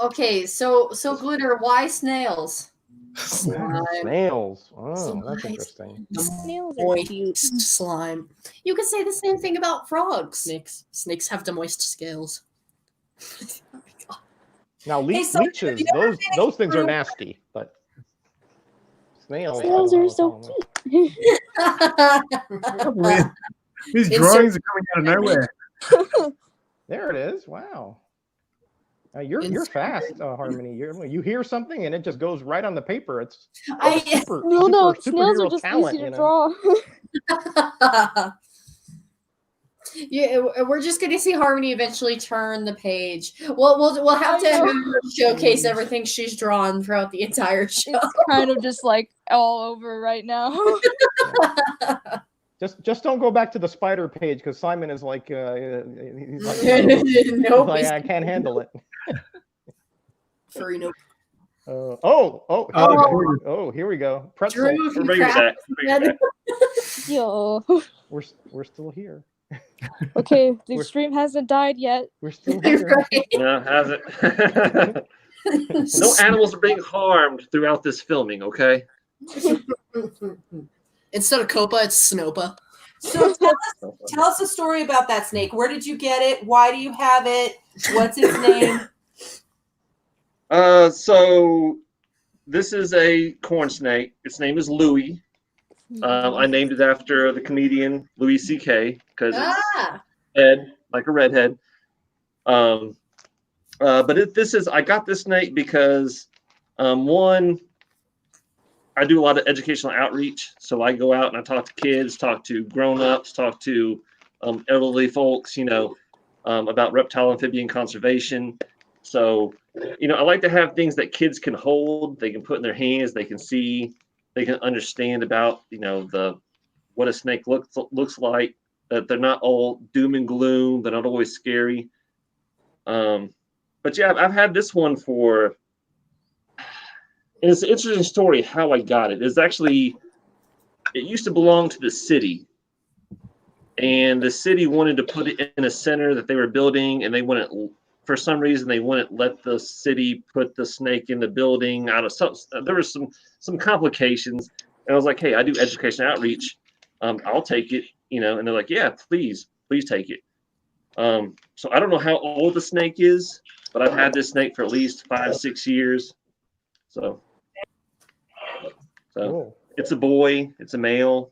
Okay, so glitter. Why snails? Snails. Oh, Slime. that's interesting. Snails are cute. Moist slime. You could say the same thing about frogs. Snakes have the moist scales. Now, Hey, so leeches, have you ever those things are through- nasty, but snails. Snails I don't are know, so I don't know. Can't believe these Insert- drawings are coming out of nowhere. There it is. Wow. You're fast, Harmony. You hear something and it just goes right on the paper. It's super, No, super, snails are superhero just talent, easy to draw. Yeah, we're just going to see Harmony eventually turn the page. We'll have to I have know. her showcase everything she's drawn throughout the entire show. It's kind of just like all over right now. Just don't go back to the spider page because Simon is like, he's like, Nope. I can't handle it. Furry nope. Here we go. Pretzel. Drew, if We're you bringing it crack back. We're bringing it back. Yo. We're still here. Okay, the We're- stream hasn't died yet. We're still here. Right. No, hasn't. No animals are being harmed throughout this filming, okay? Instead of Copa, it's Snopa. So tell us a story about that snake. Where did you get it? Why do you have it? What's its name? So this is a corn snake. Its name is Louie. I named it after the comedian Louis C.K. because it's Ah, head like a redhead. I got this snake because one, I do a lot of educational outreach. So I go out and I talk to kids, talk to grown-ups, talk to elderly folks, about reptile amphibian conservation. So, I like to have things that kids can hold, they can put in their hands, they can see, they can understand about, what a snake looks like, that they're not all doom and gloom, they're not always scary. But yeah, I've had this one for And it's an interesting story how I got it. It's actually, it used to belong to the city. And the city wanted to put it in a center that they were building, and they wouldn't, for some reason, they wouldn't let the city put the snake in the building. Out of some, there was some complications. And I was like, hey, I do education outreach. I'll take it, you know. And they're like, yeah, please take it. So I don't know how old the snake is, but I've had this snake for at least 5-6 years. So Cool. it's a boy, it's a male.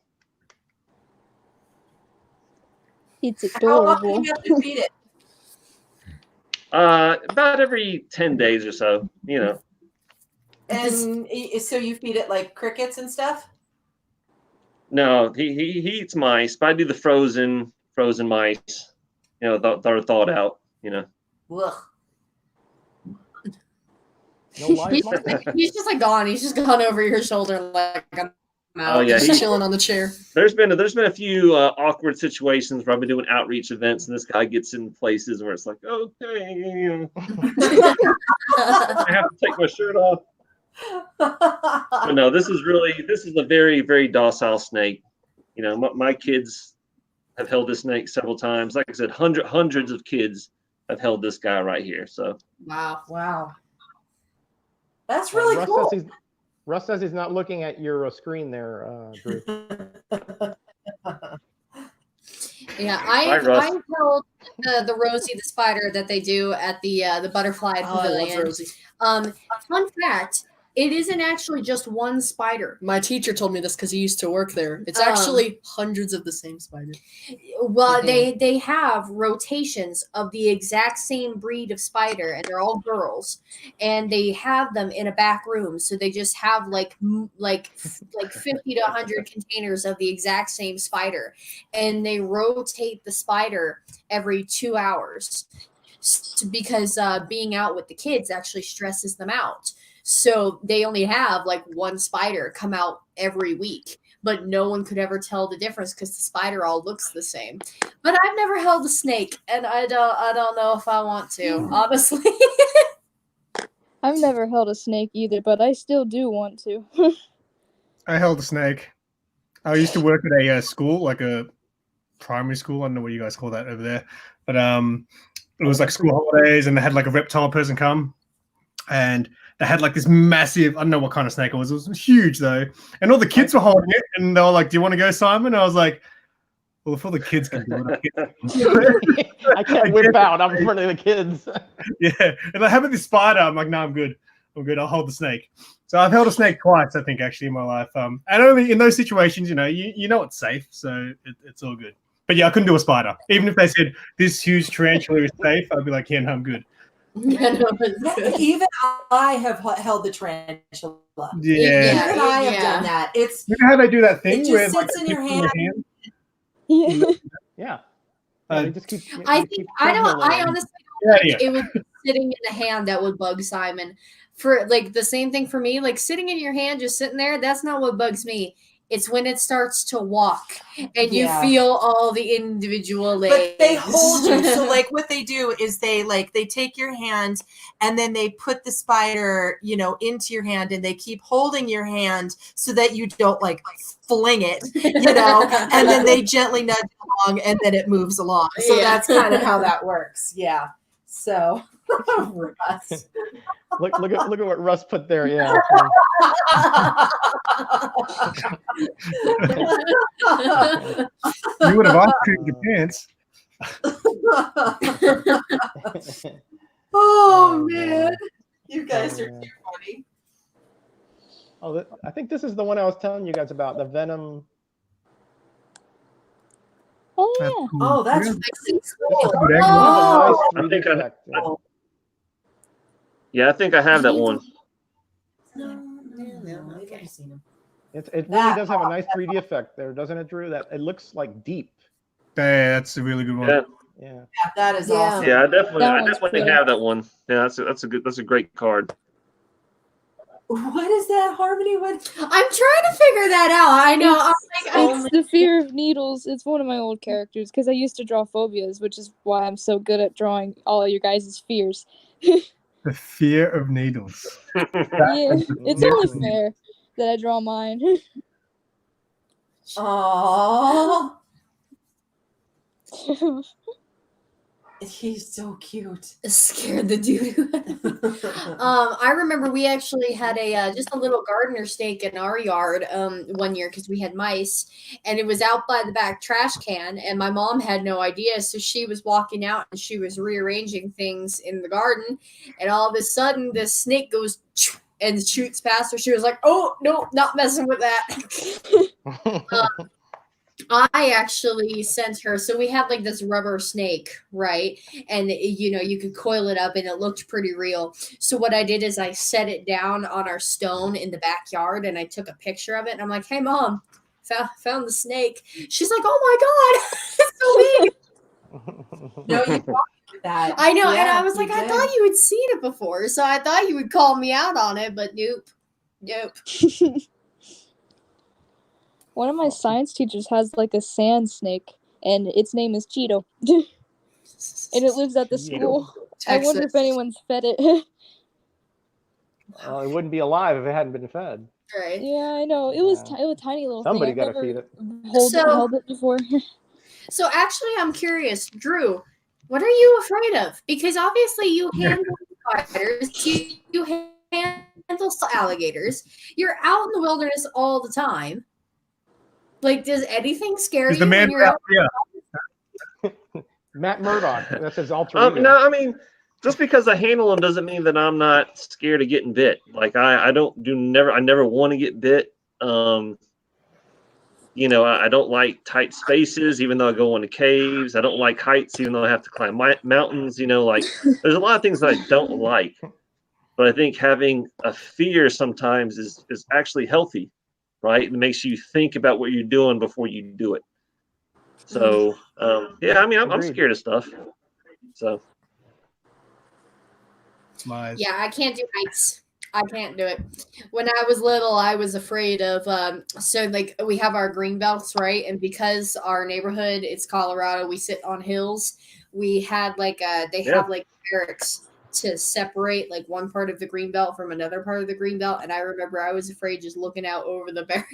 It's How often adorable. do you have to feed it? About every 10 days or so, you know. And so you feed it like crickets and stuff? No, he eats mice, but I do the frozen mice, you know, that are thawed out, you know. Ugh. No live He's mice. he's just like gone. He's just gone over your shoulder like I'm out. Oh, yeah, He's chilling on the chair. There's been a few awkward situations where I've been doing outreach events, and this guy gets in places where it's like, okay, I have to take my shirt off. But no, this is a very, very docile snake. You know, my kids have held this snake several times. Like I said, hundreds of kids have held this guy right here. So Wow. Wow. That's really Russ cool. Says Russ says he's not looking at your screen there, Drew. Yeah, Hi, Russ. I've held the Rosie the spider that they do at the butterfly Oh, I love pavilion. Rosie. Fun fact: it isn't actually just one spider. My teacher told me this because he used to work there. It's Um, actually hundreds of the same spider. Well, Mhm. they have rotations of the exact same breed of spider, and they're all girls, and they have them in a back room. So they just have like 50 to 100 containers of the exact same spider, and they rotate the spider every 2 hours because being out with the kids actually stresses them out. So they only have like one spider come out every week, but no one could ever tell the difference because the spider all looks the same. But I've never held a snake, and I don't know if I want to, honestly. I've never held a snake either, but I still do want to. I held a snake. I used to work at a school, like a primary school. I don't know what you guys call that over there, but it was like school holidays, and they had like a reptile person come, and they had like this massive, I don't know what kind of snake it was. It was huge though, and all the kids were holding it, and they were like, "Do you want to go, Simon?" And I was like, "Well, if all the kids can do it, I can't whip out. I'm in front of the kids. yeah." And I have this spider. I'm like, "No, I'm good. I'm good. I'll hold the snake." So I've held a snake twice, I think, actually in my life. And only in those situations, you know it's safe, so it's all good. But yeah, I couldn't do a spider. Even if they said this huge tarantula is safe, I'd be like, "Yeah, no, I'm good." Yeah, no, it's good. Even I have held the tarantula. Yeah. Yeah. Even I have yeah. done that. It's You know how they do that thing It just where sits like, in your it fits hand. Yeah. Yeah. Uh, They just keep. I they think keep I don't. treadmilling I it. honestly Yeah, don't yeah. think it would be sitting in the hand that would bug Simon. For like the same thing for me, like sitting in your hand, just sitting there. That's not what bugs me. It's when it starts to walk and you Yeah. feel all the individual legs. But they hold you. So like what they do is they take your hand and then they put the spider, into your hand, and they keep holding your hand so that you don't like fling it, and then they gently nudge along and then it moves along. So Yeah. that's kind of how that works. Yeah. So Russ. Look at what Russ put there. Yeah. You would have ice creamed your pants. Oh man. You guys are Oh, too funny. Oh, I think this is the one I was telling you guys about, the Venom. Oh That's yeah. cool. Oh, that's Yeah. really This cool. is Good a egg. nice Oh. 3D I think I- effect. Yeah. Yeah, I think I have that one. Okay. It really That- does have a nice 3D effect there, doesn't it, Drew? That it looks like deep. Yeah, that's a really good one. Yeah, Yeah. Yeah, that is Yeah. awesome. yeah, I definitely That one's definitely cool. have that one. Yeah, that's a great card. What is that, Harmony? What? I'm trying to figure that out. I know. I'm like, It's the fear of needles. It's one of my old characters because I used to draw phobias, which is why I'm so good at drawing all of your guys' fears. The fear of needles. Yeah, it's only Mm. fair that I draw mine. Oh, he's so cute. Scared the dude. I remember we actually had a just a little gardener snake in our yard one year because we had mice, and it was out by the back trash can, and my mom had no idea, so she was walking out and she was rearranging things in the garden, and all of a sudden this snake goes and shoots past her. She was like, "Oh no, not messing with that." I actually sent her. So we had like this rubber snake, right? And you could coil it up and it looked pretty real. So what I did is I set it down on our stone in the backyard and I took a picture of it. And I'm like, "Hey, mom, found the snake." She's like, "Oh my God, it's so big." No, you walked with that. I know. And Yeah, I was like, you "I did. thought you had seen it before. So I thought you would call me out on it, but nope. One of my science teachers has like a sand snake, and its name is Cheeto, and it lives at the Cheeto. school. I wonder if Texas. anyone's fed it. It wouldn't be alive if it hadn't been fed. Right. Yeah, I know. It was Yeah. it was a tiny little Somebody thing. I've got to never feed it. held it before. So actually, I'm curious, Drew, what are you afraid of? Because obviously you handle spiders, you handle alligators. You're out in the wilderness all the time. Like, does anything scare Is you the man when you're out? yeah. Matt Murdock. That's his alter ego. No, I mean, just because I handle them doesn't mean that I'm not scared of getting bit. Like I never want to get bit. I don't like tight spaces, even though I go into caves. I don't like heights, even though I have to climb mountains. Like there's a lot of things that I don't like. But I think having a fear sometimes is actually healthy, right? It makes you think about what you're doing before you do it. So yeah, I mean, I'm Agreed. scared of stuff. So Lies. Yeah, I can't do heights. I can't do it. When I was little, I was afraid of so like we have our green belts, right? And because our neighborhood, it's Colorado, we sit on hills. We had like they Yeah. have like barracks to separate like one part of the green belt from another part of the green belt. And I remember I was afraid just looking out over the barrack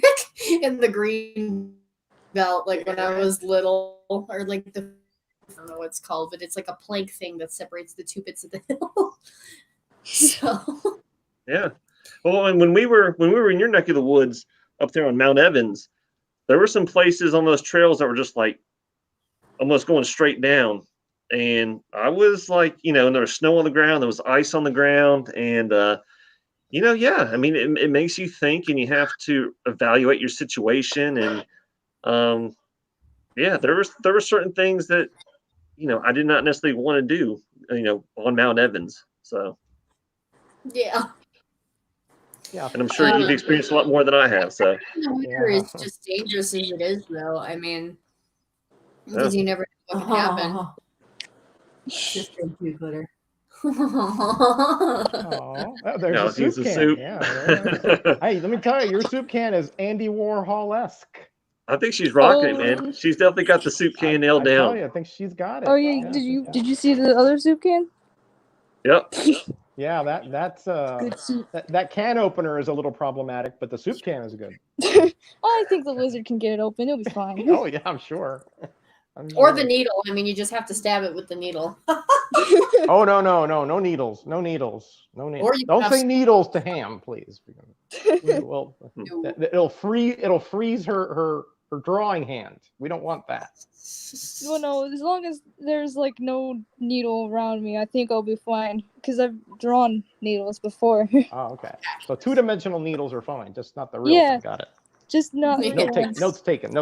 in the green belt, like when I was little, or like I don't know what it's called, but it's like a plank thing that separates the two bits of the hill. So yeah. Well, and when we were in your neck of the woods up there on Mount Evans, there were some places on those trails that were just like almost going straight down. And I was like, and there was snow on the ground, there was ice on the ground, and yeah, I mean, it makes you think, and you have to evaluate your situation. And yeah, there were certain things that I did not necessarily want to do, on Mount Evans. So yeah. Yeah. and I'm sure you've experienced a lot more than I have. So The winter Yeah. is just dangerous as it is, though. I mean, because you never know what can happen. Just thank you, Glitter. Oh, there's No, a soup he's a can. soup. Yeah. Right. Hey, let me tell you, your soup can is Andy Warhol-esque. I think she's rocking it, man. She's definitely got the soup can nailed I tell down. you, I think she's got it. Oh yeah, did you see the other soup can? Yep. Yeah, that's Good soup. that can opener is a little problematic, but the soup can is good. I think the lizard can get it open. It'll be fine. Oh yeah, I'm sure. Or the needle. I mean, you just have to stab it with the needle. Oh no needles, no needles, no needles. Or you Don't have- say needles to Ham, please. Well, it'll freeze her drawing hand. We don't want that. Well, no, as long as there's like no needle around me, I think I'll be fine. Because I've drawn needles before. Oh, okay. So 2-dimensional needles are fine, just not the real Yeah. thing. Got it. Just not Yeah. little ones. Notes taken.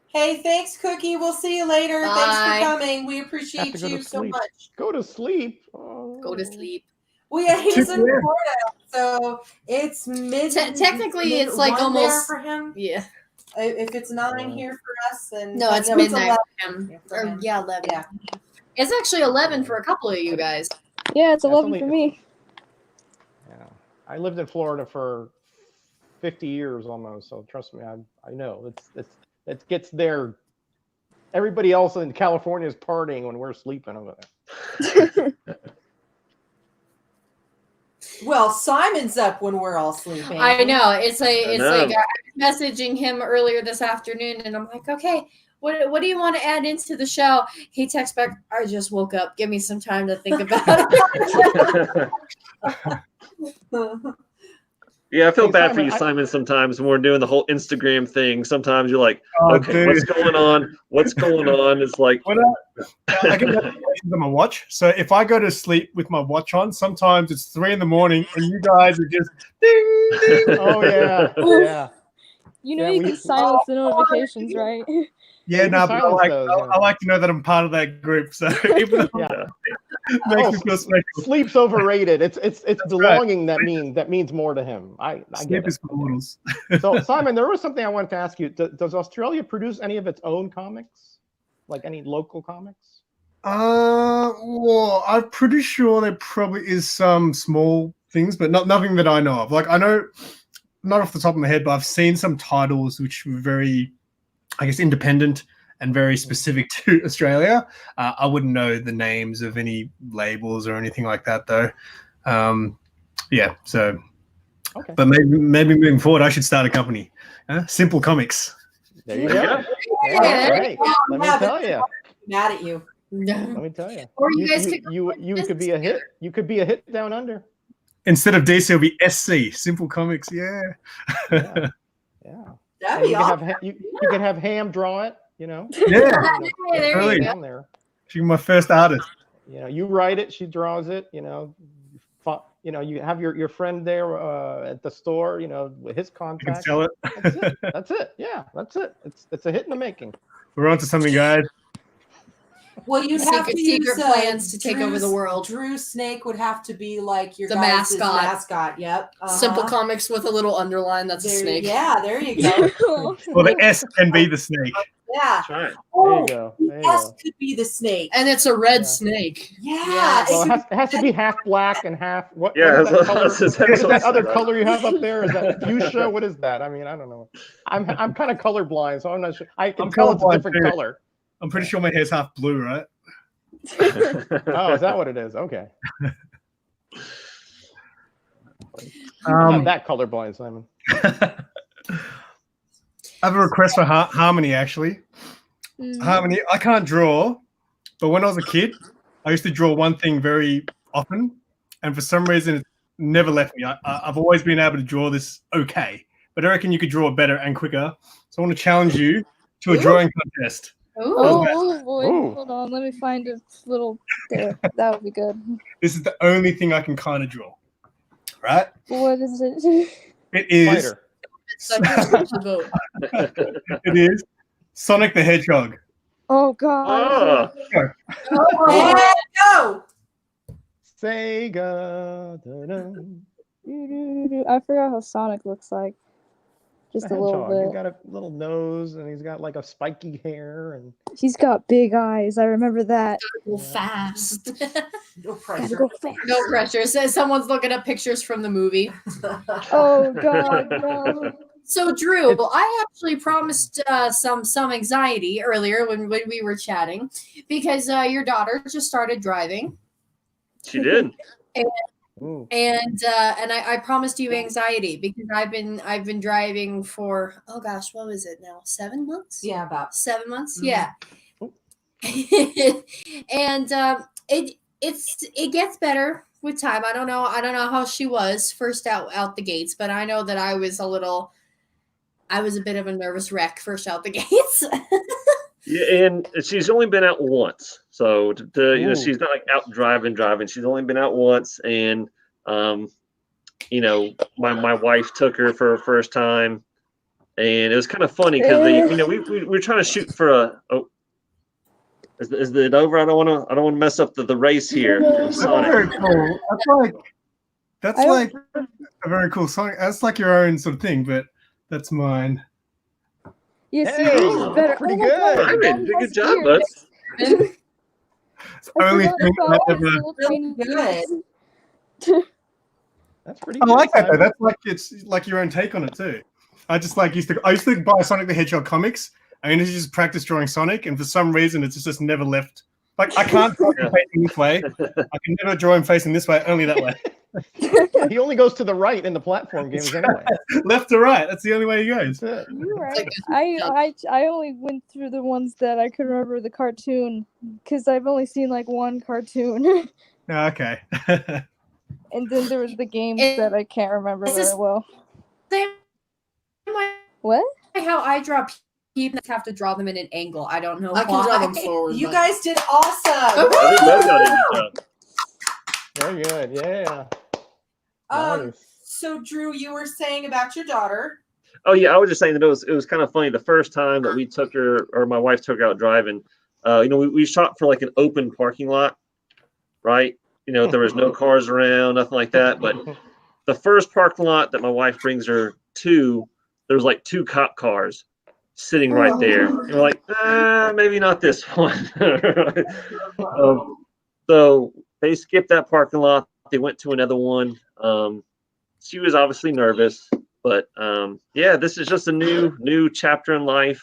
Hey, thanks, Cookie. We'll see you later. Bye. Thanks for coming. We Have appreciate to go to you so sleep. much. Go to sleep. Oh. Go to sleep. Well, yeah, he's in 2 p.m. Florida, so it's mid. Technically, it's like mid-1 there almost- for him. Yeah. If it's 9 here for us, and No, it's it's midnight. 11. Yeah, for Or, him. yeah, 11. Yeah. It's actually 11 for a couple of you guys. Yeah, it's That's 11 only- for me. Yeah. I lived in Florida for 50 years almost, so trust me, I know. It gets there. Everybody else in California is partying when we're sleeping over there. Well, Simon's up when we're all sleeping. I know. It's like know. I was messaging him earlier this afternoon, and I'm like, okay, what do you want to add into the show? He texts back, I just woke up. Give me some time to think about it. Yeah, I feel Hey, bad for Simon, you, I- Simon, sometimes when we're doing the whole Instagram thing. Sometimes you're like, Oh, okay, dude. what's going on? What's going on? It's like, When I get notifications on my watch. So if I go to sleep with my watch on, sometimes it's 3 a.m. and you guys are just ding, ding. Oh yeah, yeah. You know Yeah, you we- can silence the notifications, right? Yeah, You no, can but silence those, I yeah. like to know that I'm part of that group. So even though Yeah. it makes Oh, me feel special. Sleep's overrated. It's right. belonging that means more to him. I Sleep get is it. for mortals. So Simon, there was something I wanted to ask you. Does Australia produce any of its own comics, like any local comics? Well, I'm pretty sure there probably is some small things, but nothing that I know of. Like I know, not off the top of my head, but I've seen some titles which were very, I guess, independent and very specific to Australia. I wouldn't know the names of any labels or anything like that, though. Yeah, so. Okay. But maybe moving forward, I should start a company. Simple Comics. There you There you go. Yeah, there Hey, let me Yeah, tell you. Mad at you. Let me tell you. Or you guys you could be a hit. You could be a hit down under. Instead of DC, it'll be SC. Simple Comics. Yeah. Yeah. Yeah. That'd And be you can awesome. have you can have Ham draw it. You know. Yeah. Hey, there Really? you go. Down there. She's my first artist. You know, you write it, she draws it. You know, you know, you have your friend there at the store. You know, with his You can contact. sell it. That's it. That's it. Yeah, that's it. It's a hit in the making. We're on to something, guys. Well, you'd have to Secret use plans to take over the world. Drew Snake would have to be like your The guys' mascot. mascot. Yep. Simple Uh-huh. comics with a little underline that's a There- snake. Yeah, there you go. Well, the S can be the snake. Yeah. that's right. There Oh, you go. There you S go. could be the snake. And it's a red Yeah. snake. Yeah. Yes. Well, it it has to be half black and half what? Yeah, what is that color? that's What is that other right. color you have up there? Is that fuchsia? What is that? I mean, I don't know. I'm kind of colorblind, so I'm not sure. I can I'm tell it's a colorblind different too. color. I'm pretty sure my hair's half blue, right? Oh, is that what it is? Okay. I'm Um, not that colorblind, Simon. I have a request for Harmony, actually. Mm. Harmony, I can't draw, but when I was a kid, I used to draw one thing very often, and for some reason, it never left me. I've always been able to draw this okay, but I reckon you could draw it better and quicker. So I want to challenge you to a drawing contest. Ooh. Oh boy, Ooh. hold on. Let me find a little there. That would be good. This is the only thing I can kind of draw, right? What is it? It is. Fighter. That's the vote. It is Sonic the Hedgehog. Oh god. Oh, And go. Sega. Da-dum. I forgot how Sonic looks like. Just The a little hedgehog. He's bit. got a little nose, and he's got like a spiky hair, and He's got big eyes. I remember that. Go fast. No Gotta pressure. go fast. No pressure. So someone's looking up pictures from the movie. Oh god, no. So Drew, I actually promised some anxiety earlier when we were chatting because your daughter just started driving, she did. ooh, and I promised you anxiety because I've been driving for what was it now 7 months? Yeah, about 7 months. Mhm. Yeah, and it gets better with time. I don't know how she was first out the gates, but I know that I was a bit of a nervous wreck first out the gates. Yeah, and she's only been out once, so Ooh. she's not like out driving. She's only been out once, and my wife took her for her first time, and it was kind of funny because we were trying to shoot for a. Oh, is it over? I don't want to mess up the race here. That's Sonic. very cool. That's I like a very cool song. That's like your own sort of thing, but that's mine. Yes, Hey, it is better. pretty Oh my God, good. my Simon, dad good has job, ears. bud. It's the only I thing forgot I about ever. his little tiny Good. ears. that's pretty. I good, like that though. Simon. That's like it's like your own take on it too. I just like I used to buy Sonic the Hedgehog comics. I used to just practice drawing Sonic, and for some reason, it's just never left. Like I can't draw him facing this way. I can never draw him facing this way. Only that way. He only goes to the right in the platform games anyway. Left to right. That's the only way he goes. That's it. You're right. Like I only went through the ones that I could remember the cartoon because I've only seen like one cartoon, Okay. and then there was the games It- that I can't remember This very is- well. Same way What? how I draw people have to draw them in an angle. I don't know I can why. draw them forward. You but- guys did awesome. I think both got a good job. Very good. Yeah. Um, Nice. so Drew, you were saying about your daughter. Oh yeah, I was just saying that it was kind of funny the first time that we took her or my wife took her out driving. We shot for like an open parking lot, right? There was no cars around, nothing like that. But the first parking lot that my wife brings her to, there was like 2 cop cars sitting right there. And we're like, maybe not this one. So they skipped that parking lot. They went to another one. She was obviously nervous, but this is just a new chapter in life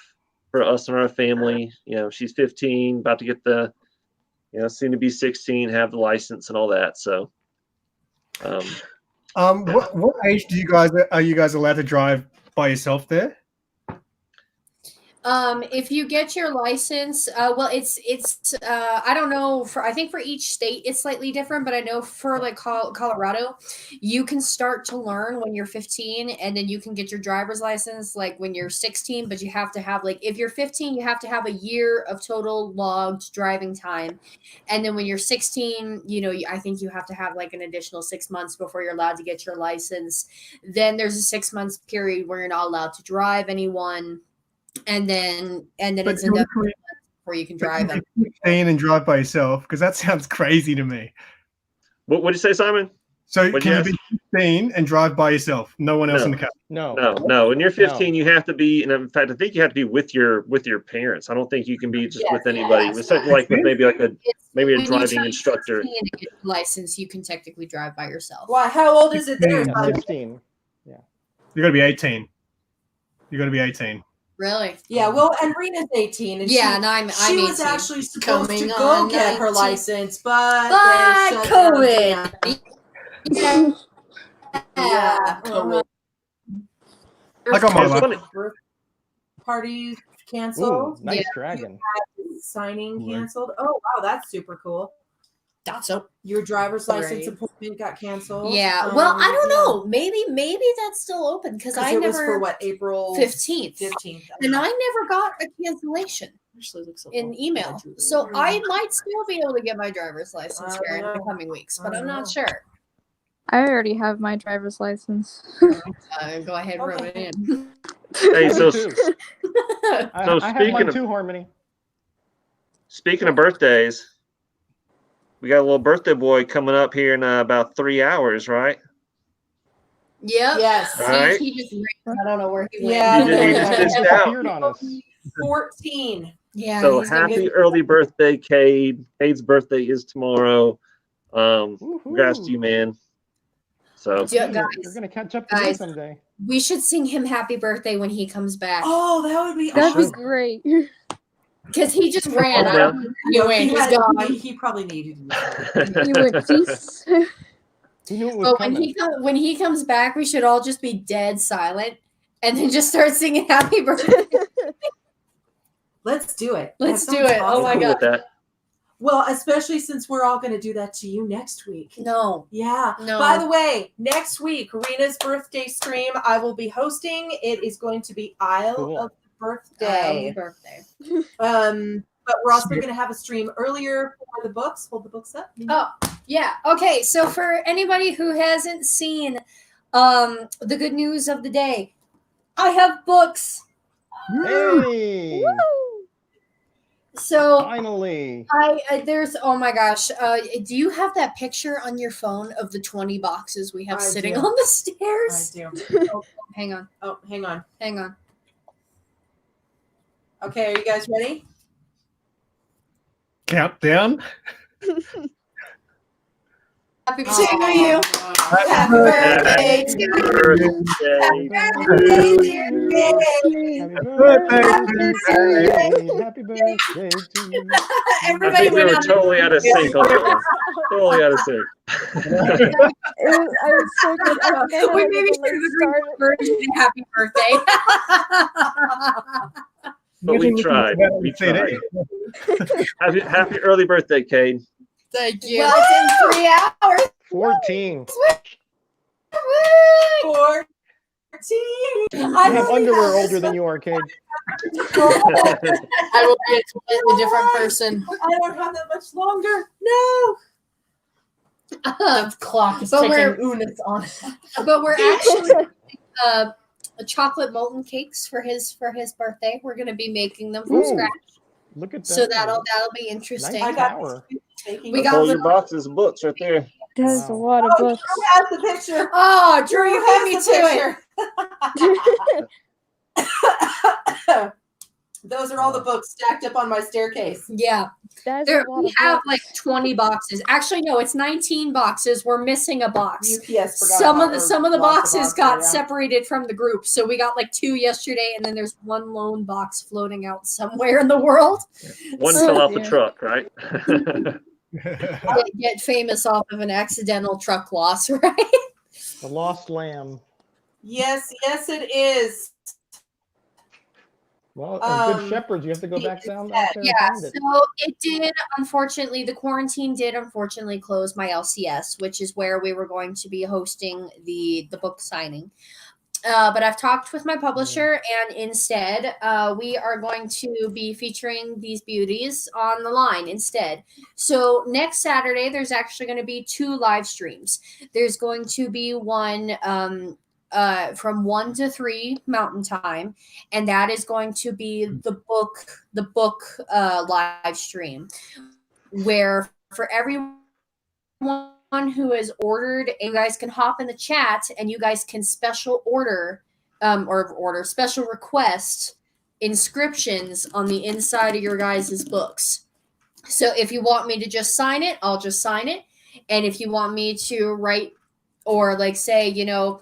for us and our family. She's 15, about to get the, soon to be 16, have the license and all that. So, what age are you guys allowed to drive by yourself there? If you get your license, well, it's I don't know, I think for each state it's slightly different, but I know for like Colorado, you can start to learn when you're 15, and then you can get your driver's license like when you're 16. But you have to have, like, if you're 15, you have to have a year of total logged driving time, and then when you're 16, I think you have to have like an additional 6 months before you're allowed to get your license. Then there's a 6 months period where you're not allowed to drive anyone. And then it's another month before you can drive them. 15 and drive by yourself, because that sounds crazy to me. what did you say, Simon? So What'd can you you be 15 and drive by yourself? No one else No. in the car. No. No. When you're 15, you have to be, and in fact, I think you have to be with your parents. I don't think you can be just with anybody. yes. It's like with maybe a When you driving turn instructor. 16 and get your license, you can technically drive by yourself. Well, how old is it there? Yeah, Yeah, 16. You got to be 18. You got to be 18. Really? Yeah, well, and Rena's 18, and Yeah, and I'm she was 18. actually supposed to Coming go on get her 19. license, but But they shut down COVID. jam. Yeah. COVID. I got my It's license. funny. Parties Ooh, canceled. nice Yeah. dragon. Signing Right. canceled. Oh wow, that's super cool. That's so. Your driver's license Great. appointment got canceled. Yeah. Well, I don't yeah. know. Maybe that's still open because 'Cause I it never was for what, April 15th. 15th. And I never got a cancellation Actually looks so in cool. email. So I might still be able to get my driver's license I here in don't the know. coming weeks, but I I'm don't not know. sure. I already have my driver's license. Go ahead, rub it Okay. in. Hey, so Too. I, So I have speaking mine of- too, Harmony. speaking of birthdays, we got a little birthday boy coming up here in about 3 hours, right? Yep. Yes. All right. He just ran. I don't know where he went. Yeah. He just missed It out. appeared on us. 14. Yeah. So he's gonna happy get- early birthday, Cade. Cade's birthday is tomorrow. Congrats to you, man. So Yeah, You're guys, gonna catch up to me guys. someday. we should sing him happy birthday when he comes back. Oh, that would be That'd awesome. be great. Because he just ran. Oh, I don't know where he No, went. he, He's had- gone. he probably needed you. You went peace. He knew it was But when coming. when he comes back, we should all just be dead silent and then just start singing happy birthday. Let's do it. Let's That do sounds it. Oh awesome. my cool God. with that. Well, especially since we're all going to do that to you next week. No. Yeah. No. By the way, next week, Rena's birthday stream I will be hosting. It is going to be Isle Cool. of the Birthday. Birthday. But we're also going to have a stream earlier for the books. Hold the books up. Oh, yeah. Okay. So for anybody who hasn't seen the good news of the day, I have books. Hey! So Finally. there's, oh my gosh, do you have that picture on your phone of the 20 boxes we have I sitting do. on the I stairs? do. Hang on. Oh, hang on. Hang on. Okay, are you guys ready? Countdown. Happy birthday to you. Happy birthday to you. Birthday. Happy birthday to you. I Everybody think we went were out. totally out of sync on that one. Totally out of sync. I was so good. I think I had We like maybe a should late have start. agreed for a happy birthday. But we tried. We tried. Happy early birthday, Cade. Thank you. Well, it's in 3 hours. 14. 14. I have underwear older than you are, Cade. I will be a completely different person. I don't have that much longer. No. The clock is But ticking. we're- Una's on. But we're actually chocolate molten cakes for his birthday. We're gonna be making them from Ooh, scratch. Look at that. So that'll be interesting. Nice I got power. Taking We That's got all your little- boxes of books right there. That's a Wow. lot of Oh, books. Drew has the picture. Oh, Drew, you beat me has to it. the picture. Those are all the books stacked up on my staircase. Yeah, That's there a lot we of have books. like 20 boxes. Actually, no, it's 19 boxes. We're missing a box. UPS forgot Some about- of or the lost a boxes box, got yeah. separated from the group. So we got like 2 yesterday, and then there's one lone box floating out somewhere in the world. One So- fell off the Yeah. truck, right? Get famous off of an accidental truck loss, right? The lost lamb. Yes, it is. Well, as good Um, shepherds, you have to go back it's down sad. there Yeah, and find it. so it did, unfortunately, the quarantine did unfortunately close my LCS, which is where we were going to be hosting the book signing. But I've talked with my publisher, and instead, we are going to be featuring these beauties on the line instead. So next Saturday, there's actually going to be 2 live streams. There's going to be one from 1 to 3 Mountain Time, and that is going to be the book live stream, where for everyone who has ordered, you guys can hop in the chat and you guys can special special request inscriptions on the inside of your guys' books. So if you want me to just sign it, I'll just sign it. And if you want me to write or like say, to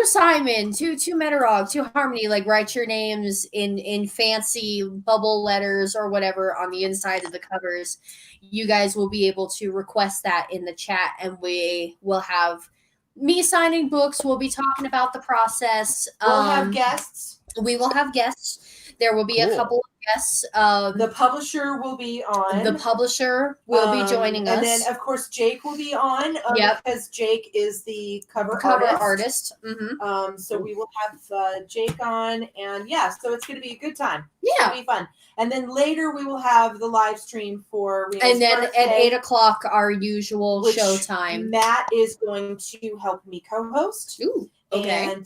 Simon, to Metarog, to Harmony, like write your names in fancy bubble letters or whatever on the inside of the covers, you guys will be able to request that in the chat, and we will have me signing books. We'll be talking about the process. We'll have guests. We will have guests. There will be a Cool. couple of guests. The publisher will be on. The publisher will be joining us. And then, of course, Jake will be on Yep. because Jake is the cover artist. Mm-hmm. So we will have Jake on, and yeah, so it's going to be a good time. Yeah. It'll be fun. And then later we will have the live stream for Rena's And then birthday, at 8:00, our usual which show time. Matt is going to help me co-host. Ooh, okay. And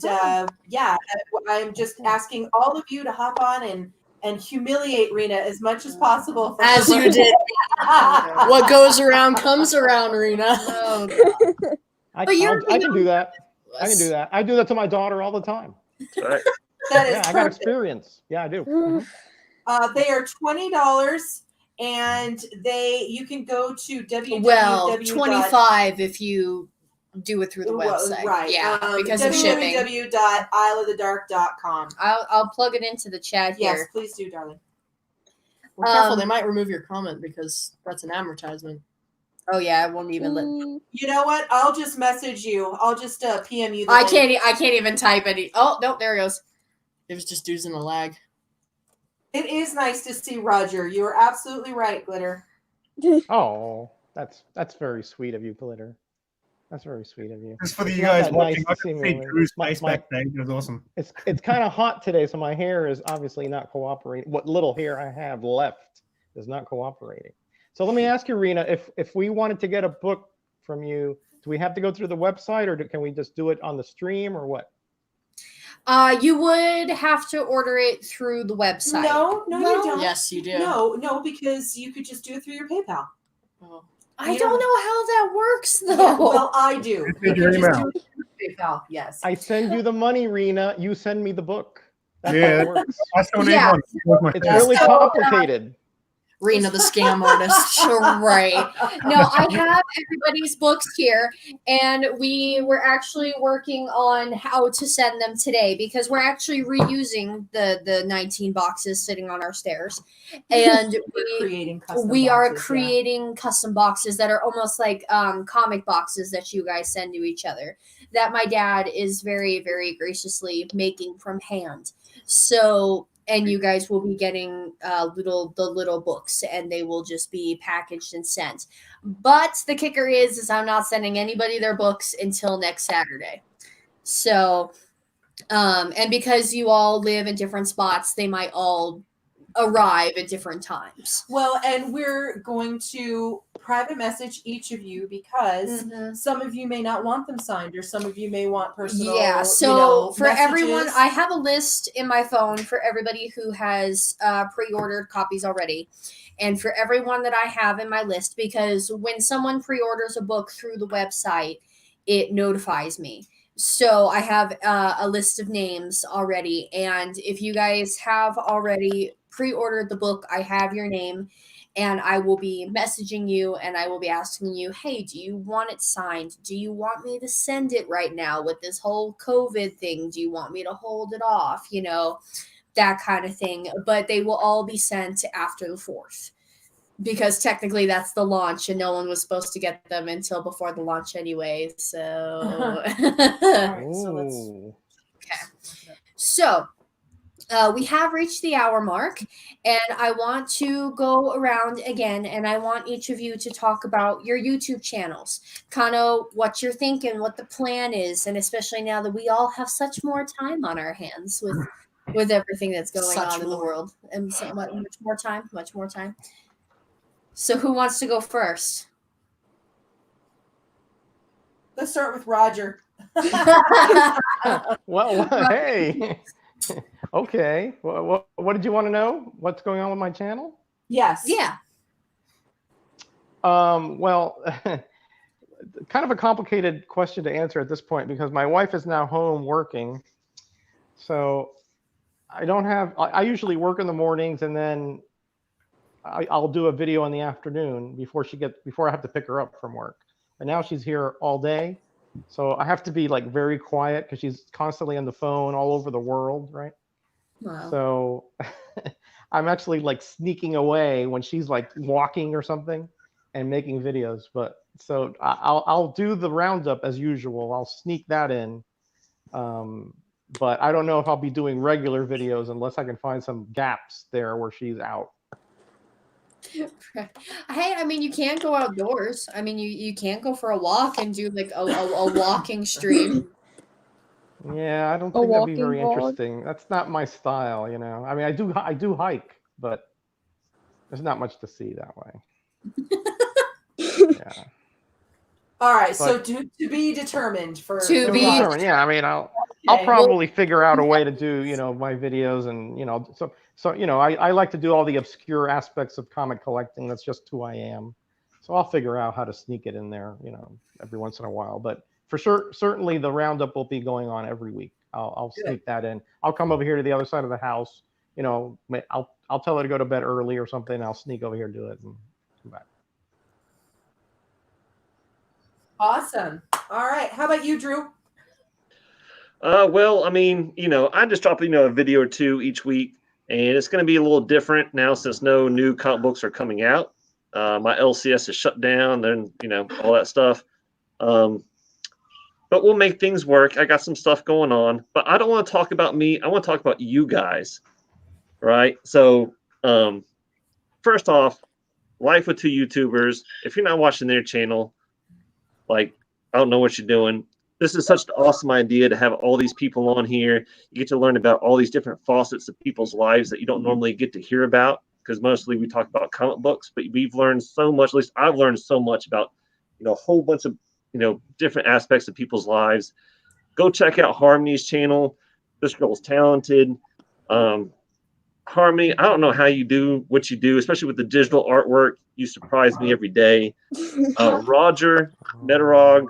yeah, I'm just asking all of you to hop on and humiliate Rena as much as possible. for As her you did. birthday. What goes around comes around, Rena. Oh, God. I But you're- can do that. I can do that. I do that to my daughter all the time. That's right. That is Yeah, I got perfect. experience. Yeah, I do. Mhm. They are $20, and you can go to www. Well, 25 if you do it through the Well, website. right? Yeah, because of shipping. www.isleofthedark.com. I'll plug it into the chat Yes, here. please do, darling. Well, careful, Um, they might remove your comment because that's an advertisement. Oh yeah, I won't even let. You know what? I'll just message you. I'll just PM you. The I link. can't even type any. Oh no, there it goes. It was just using a lag. It is nice to see Roger. You are absolutely right, Glitter. Oh, that's very sweet of you, Glitter. That's very sweet of you. Just for It's you not guys that watching, nice I to see can me see when- Drew's my- face my- backstage. It was awesome. It's kind of hot today, so my hair is obviously not cooperating. What little hair I have left is not cooperating. So let me ask you, Rena, if we wanted to get a book from you, do we have to go through the website, or can we just do it on the stream, or what? You would have to order it through the website. No, you don't. Yes, you do. No, because you could just do it through your PayPal. Oh. I You don't don't- know how that works though. Yeah, well, I do. Just You send your can just email. do it through PayPal. Yes. I send you the money, Rena. You send me the book. That's Yeah, how it works. I still need Yeah. one. Where's my It's phone? really So, complicated. Rena the scam artist. Right. No, I have everybody's books here, and we were actually working on how to send them today because we're actually reusing the 19 boxes sitting on our stairs, and we are creating custom boxes that are almost like comic boxes that you guys send to each other that my dad is very, very graciously making from hand. So. And you guys will be getting the little books, and they will just be packaged and sent. But the kicker is I'm not sending anybody their books until next Saturday. So, and because you all live in different spots, they might all arrive at different times. Well, and we're going to private message each of you because some of you may not want them signed, or some of you may want personal. Yeah. So for messages. everyone, I have a list in my phone for everybody who has pre-ordered copies already, and for everyone that I have in my list, because when someone pre-orders a book through the website, it notifies me. So I have a list of names already, and if you guys have already pre-ordered the book, I have your name, and I will be messaging you, and I will be asking you, hey, do you want it signed? Do you want me to send it right now with this whole COVID thing? Do you want me to hold it off? You know, that kind of thing. But they will all be sent after the 4th. Because technically that's the launch, and no one was supposed to get them until before the launch anyway. So, So we have reached the hour mark, and I want to go around again, and I want each of you to talk about your YouTube channels, kind of what you're thinking, what the plan is, and especially now that we all have such more time on our hands with everything that's going on in the world, and so much more time. So who wants to go first? Let's start with Roger. Well, hey. Okay. Well, what did you want to know? What's going on with my channel? Yes. Yeah. Well, kind of a complicated question to answer at this point because my wife is now home working. So I usually work in the mornings, and then I'll do a video in the afternoon before I have to pick her up from work. And now she's here all day. So I have to be like very quiet because she's constantly on the phone all over the world, right? Wow. So I'm actually like sneaking away when she's like walking or something and making videos. But so I'll do the roundup as usual. I'll sneak that in. But I don't know if I'll be doing regular videos unless I can find some gaps there where she's out. Hey, I mean, you can go outdoors. I mean, you can go for a walk and do like a walking stream. Yeah, I don't think that'd be very walking vlog? interesting. That's not my style, you know. I mean, I do hike, but there's not much to see that way. Yeah. All right. But- So to be determined for To be Roger. Sure, yeah, I mean, I'll Okay. probably figure out a way to do, my videos, and so I like to do all the obscure aspects of comic collecting. That's just who I am. So I'll figure out how to sneak it in there, every once in a while. But for sure, certainly the roundup will be going on every week. I'll sneak that in. I'll come over here to the other side of the house. I'll tell her to go to bed early or something. I'll sneak over here, do it, and come back. Awesome. All right. How about you, Drew? Well, I mean, I just drop, a video or two each week, and it's going to be a little different now since no new comic books are coming out. My LCS is shut down, then, all that stuff. But we'll make things work. I got some stuff going on, but I don't want to talk about me. I want to talk about you guys, right? So, first off, Life with Two YouTubers. If you're not watching their channel, I don't know what you're doing. This is such an awesome idea to have all these people on here. You get to learn about all these different facets of people's lives that you don't normally get to hear about, because mostly we talk about comic books, but we've learned so much. At least I've learned so much about, a whole bunch of, different aspects of people's lives. Go check out Harmony's channel. This girl's talented. Harmony, I don't know how you do what you do, especially with the digital artwork. You surprise me every day. Roger Metarog,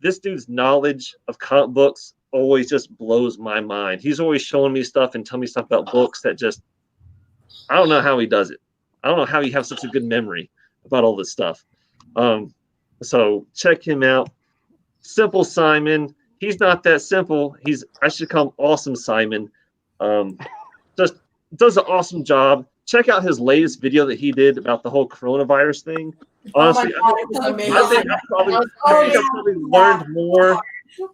this dude's knowledge of comic books always just blows my mind. He's always showing me stuff and telling me stuff about books that just, I don't know how he does it. I don't know how you have such a good memory about all this stuff. So check him out. Simple Simon. He's not that simple. I should call him Awesome Simon. Just does an awesome job. Check out his latest video that he did about the whole coronavirus thing. Honestly, oh my God, it was amazing. I think I probably learned more.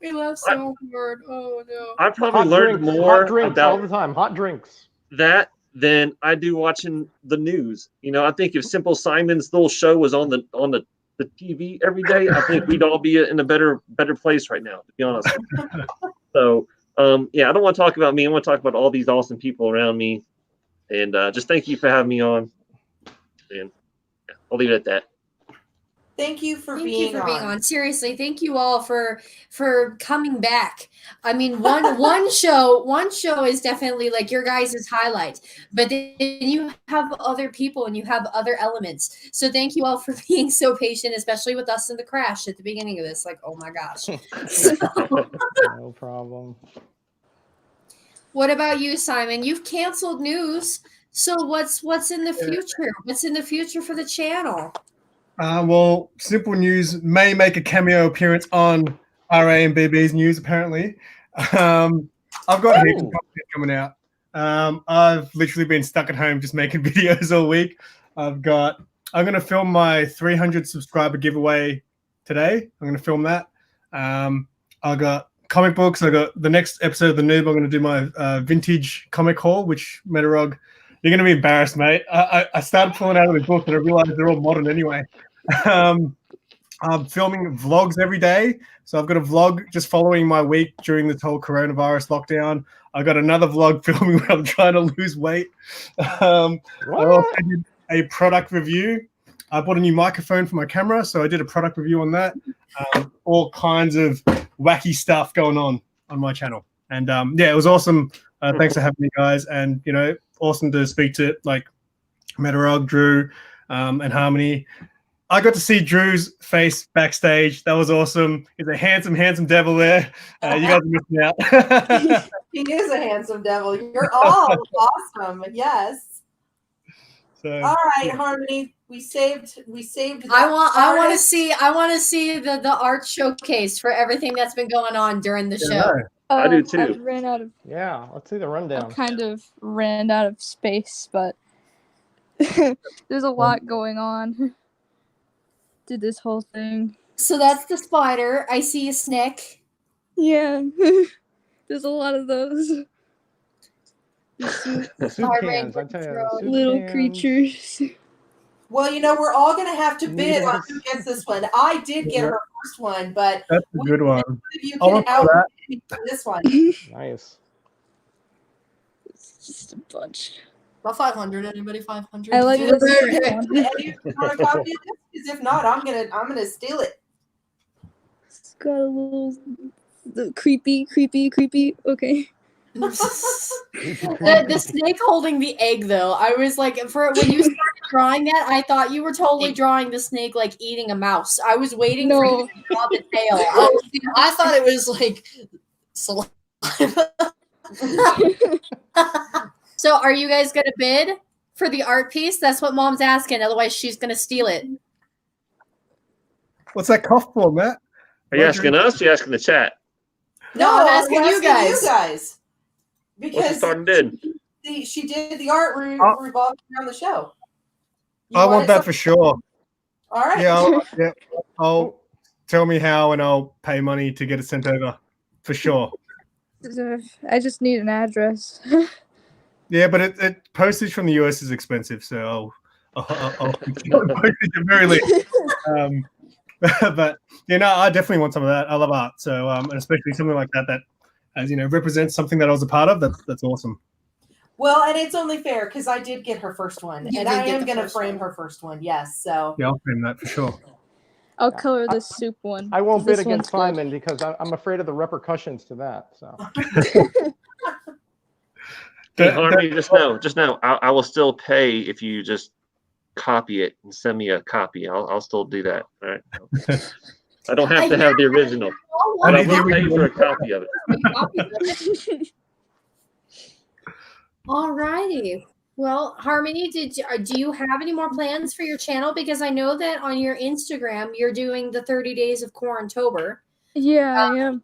We laughed so hard. Oh no. I probably Hot learned drinks, more hot drinks all about the time. Hot drinks. that than I do watching the news. I think if Simple Simon's little show was on the TV every day, I think we'd all be in a better place right now, to be honest. So yeah, I don't want to talk about me. I want to talk about all these awesome people around me. And just thank you for having me on. And yeah, I'll leave it at that. Thank you for Thank being you for being on. on. Seriously, thank you all for coming back. I mean, one show is definitely like your guys' highlight, but then you have other people and you have other elements. So thank you all for being so patient, especially with us in the crash at the beginning of this. Like, oh my gosh. No problem. What about you, Simon? You've canceled news. So what's in the future? What's in the future for the channel? Well, Simple News may make a cameo appearance on RA and BB's news, apparently. I've got heaps of content coming out. I've literally been stuck at home just making videos all week. I'm going to film my 300 subscriber giveaway today. I'm going to film that. I got comic books. I got the next episode of The Noob. I'm going to do my vintage comic haul, which Metarog, you're going to be embarrassed, mate. I started pulling out of the book and I realized they're all modern anyway. I'm filming vlogs every day. So I've got a vlog just following my week during this whole coronavirus lockdown. I got another vlog filming when I'm trying to lose weight. I also did a product review. I bought a new microphone for my camera, so I did a product review on that. All kinds of wacky stuff going on my channel. And yeah, it was awesome. Thanks for having me, guys. And, awesome to speak to like Metarog, Drew, and Harmony. I got to see Drew's face backstage. That was awesome. He's a handsome, handsome devil there. You guys are missing out. He is a handsome devil. You're all awesome. Yes. So, all right, Harmony. We saved. I want to see the art showcase for everything that's been going on during the show. I do too. I ran out of. Yeah, let's see the rundown. I kind of ran out of space, but there's a lot going on. Did this whole thing. So that's the spider. I see a snake. Yeah, there's a lot of those. The soup cans, I tell you, the soup Little cans. creatures. Well, we're all going to have to bid on who gets this one. I did get her first one, but that's a good one. you I'll can look for out that. this one. Nice. It's just a bunch. About 500. Anybody 500? I like Do this. you want a copy of this? Because if not, I'm gonna steal it. It's got a little creepy. Okay. The snake holding the egg, though. I was like, when you started drawing that, I thought you were totally drawing the snake like eating a mouse. I was waiting for you to draw the tail. I thought it was like saliva. So, are you guys gonna bid for the art piece? That's what Mom's asking. Otherwise, she's gonna steal it. What's that cough for, Matt? Are you asking us? Or are you asking the chat? No, I'm asking you guys. You guys. What's the Because starting bid? she did the art revolving around the show. You I want wanted that something- for sure. All right. Yeah, I'll tell me how, and I'll pay money to get it sent over for sure. I just need an address. Yeah, but it postage from the US is expensive, so I'll postage at very least. But I definitely want some of that. I love art, so and especially something like that as represents something that I was a part of. That's awesome. Well, and it's only fair because I did get her first one, You and did I get am the going to first frame one. her first one. Yes, so Yeah, I'll frame that for sure. I'll color this soup one. I won't bid This against one's good. Simon because I'm afraid of the repercussions to that. So Hey, Harmony, just know, I will still pay if you just copy it and send me a copy. I'll still do that. All right. I don't have to have the original, but I will pay for a copy of it. All righty. Well, Harmony, do you have any more plans for your channel? Because I know that on your Instagram you're doing the 30 days of Quarantober. Yeah, I am.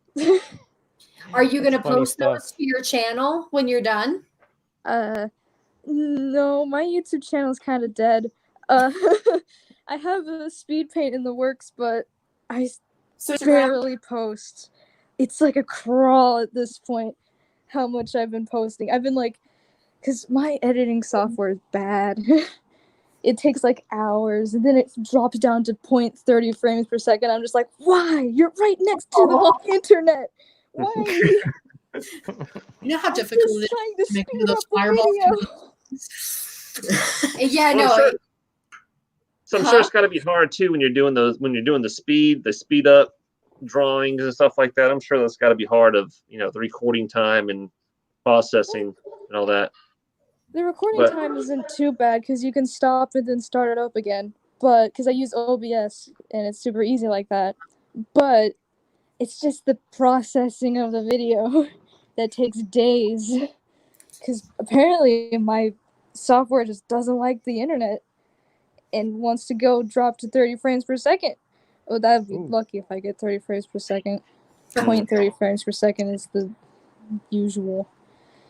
Are you going to That's funny post stuff. those to your channel when you're done? No, my YouTube channel's kind of dead. I have a speed paint in the works, but I So Instagram. barely post. It's like a crawl at this point. How much I've been posting. I've been like, because my editing software is bad. It takes like hours, and then it drops down to 0.30 frames per second. I'm just like, why? You're right next to the internet. Why? You know how I'm difficult just it is trying to to make speed those up the fireballs. video. Yeah, Well, no. sure. So I'm sure it's got to be hard too when you're doing the speed up drawings and stuff like that. I'm sure that's got to be hard of the recording time and processing and all that. The recording But- time isn't too bad because you can stop and then start it up again. But because I use OBS and it's super easy like that. But it's just the processing of the video that takes days. Because apparently my software just doesn't like the internet and wants to go drop to 30 frames per second. Oh, that'd be Ooh. lucky if I get 30 frames per second. 0.30 frames per second is the usual.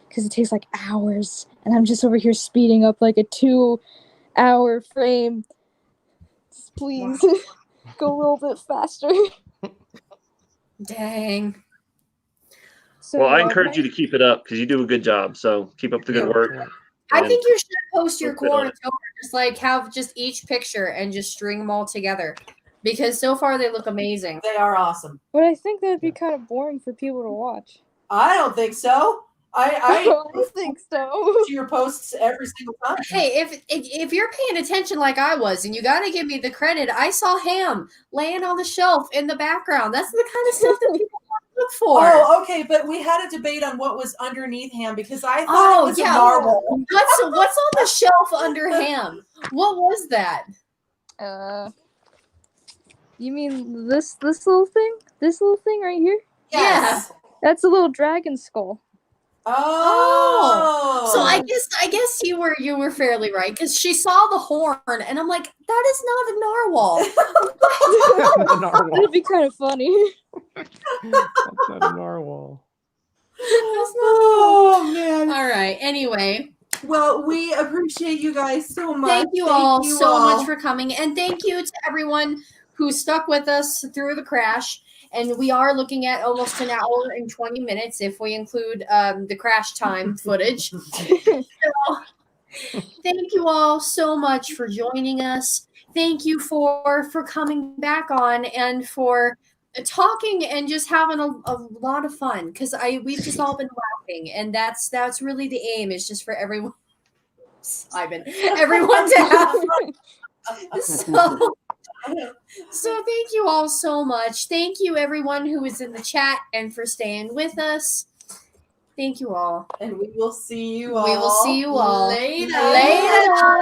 Because it takes like hours, and I'm just over here speeding up like a 2-hour frame. Just please go a little bit faster. Dang. So, Well, I encourage you to keep it up because you do a good job. So keep up the good work. I And- think you should post your Put that on it. Quarantober, just like have just each picture and just string them all together. Because so far they look amazing. They are awesome. But I think that'd be kind of boring for people to watch. I don't think so. I I think so. to your posts every single time. Hey, if you're paying attention like I was, and you got to give me the credit, I saw Ham laying on the shelf in the background. That's the kind of stuff that people want to look for. Oh, okay, but we had a debate on what was underneath Ham because I thought Oh, it was yeah. a narwhal. What's on the shelf under Ham? What was that? You mean this little thing? This little thing right here? Yes. That's a little dragon skull. Oh. So I guess you were fairly right because she saw the horn, and I'm like, that is not a narwhal. The narwhal. That'd be kind of funny. That's not a narwhal. Oh man. All right. Anyway, Well, we appreciate you guys so much. thank you all so much for coming, and thank you to everyone who stuck with us through the crash. And we are looking at almost an hour and 20 minutes if we include the crash time footage. So, thank you all so much for joining us. Thank you for coming back on and for talking and just having a lot of fun because we've just all been laughing, and that's really the aim, is just for everyone to have fun. So thank you all so much. Thank you everyone who was in the chat and for staying with us. Thank you all. And we will see you all. We will see you all later. later.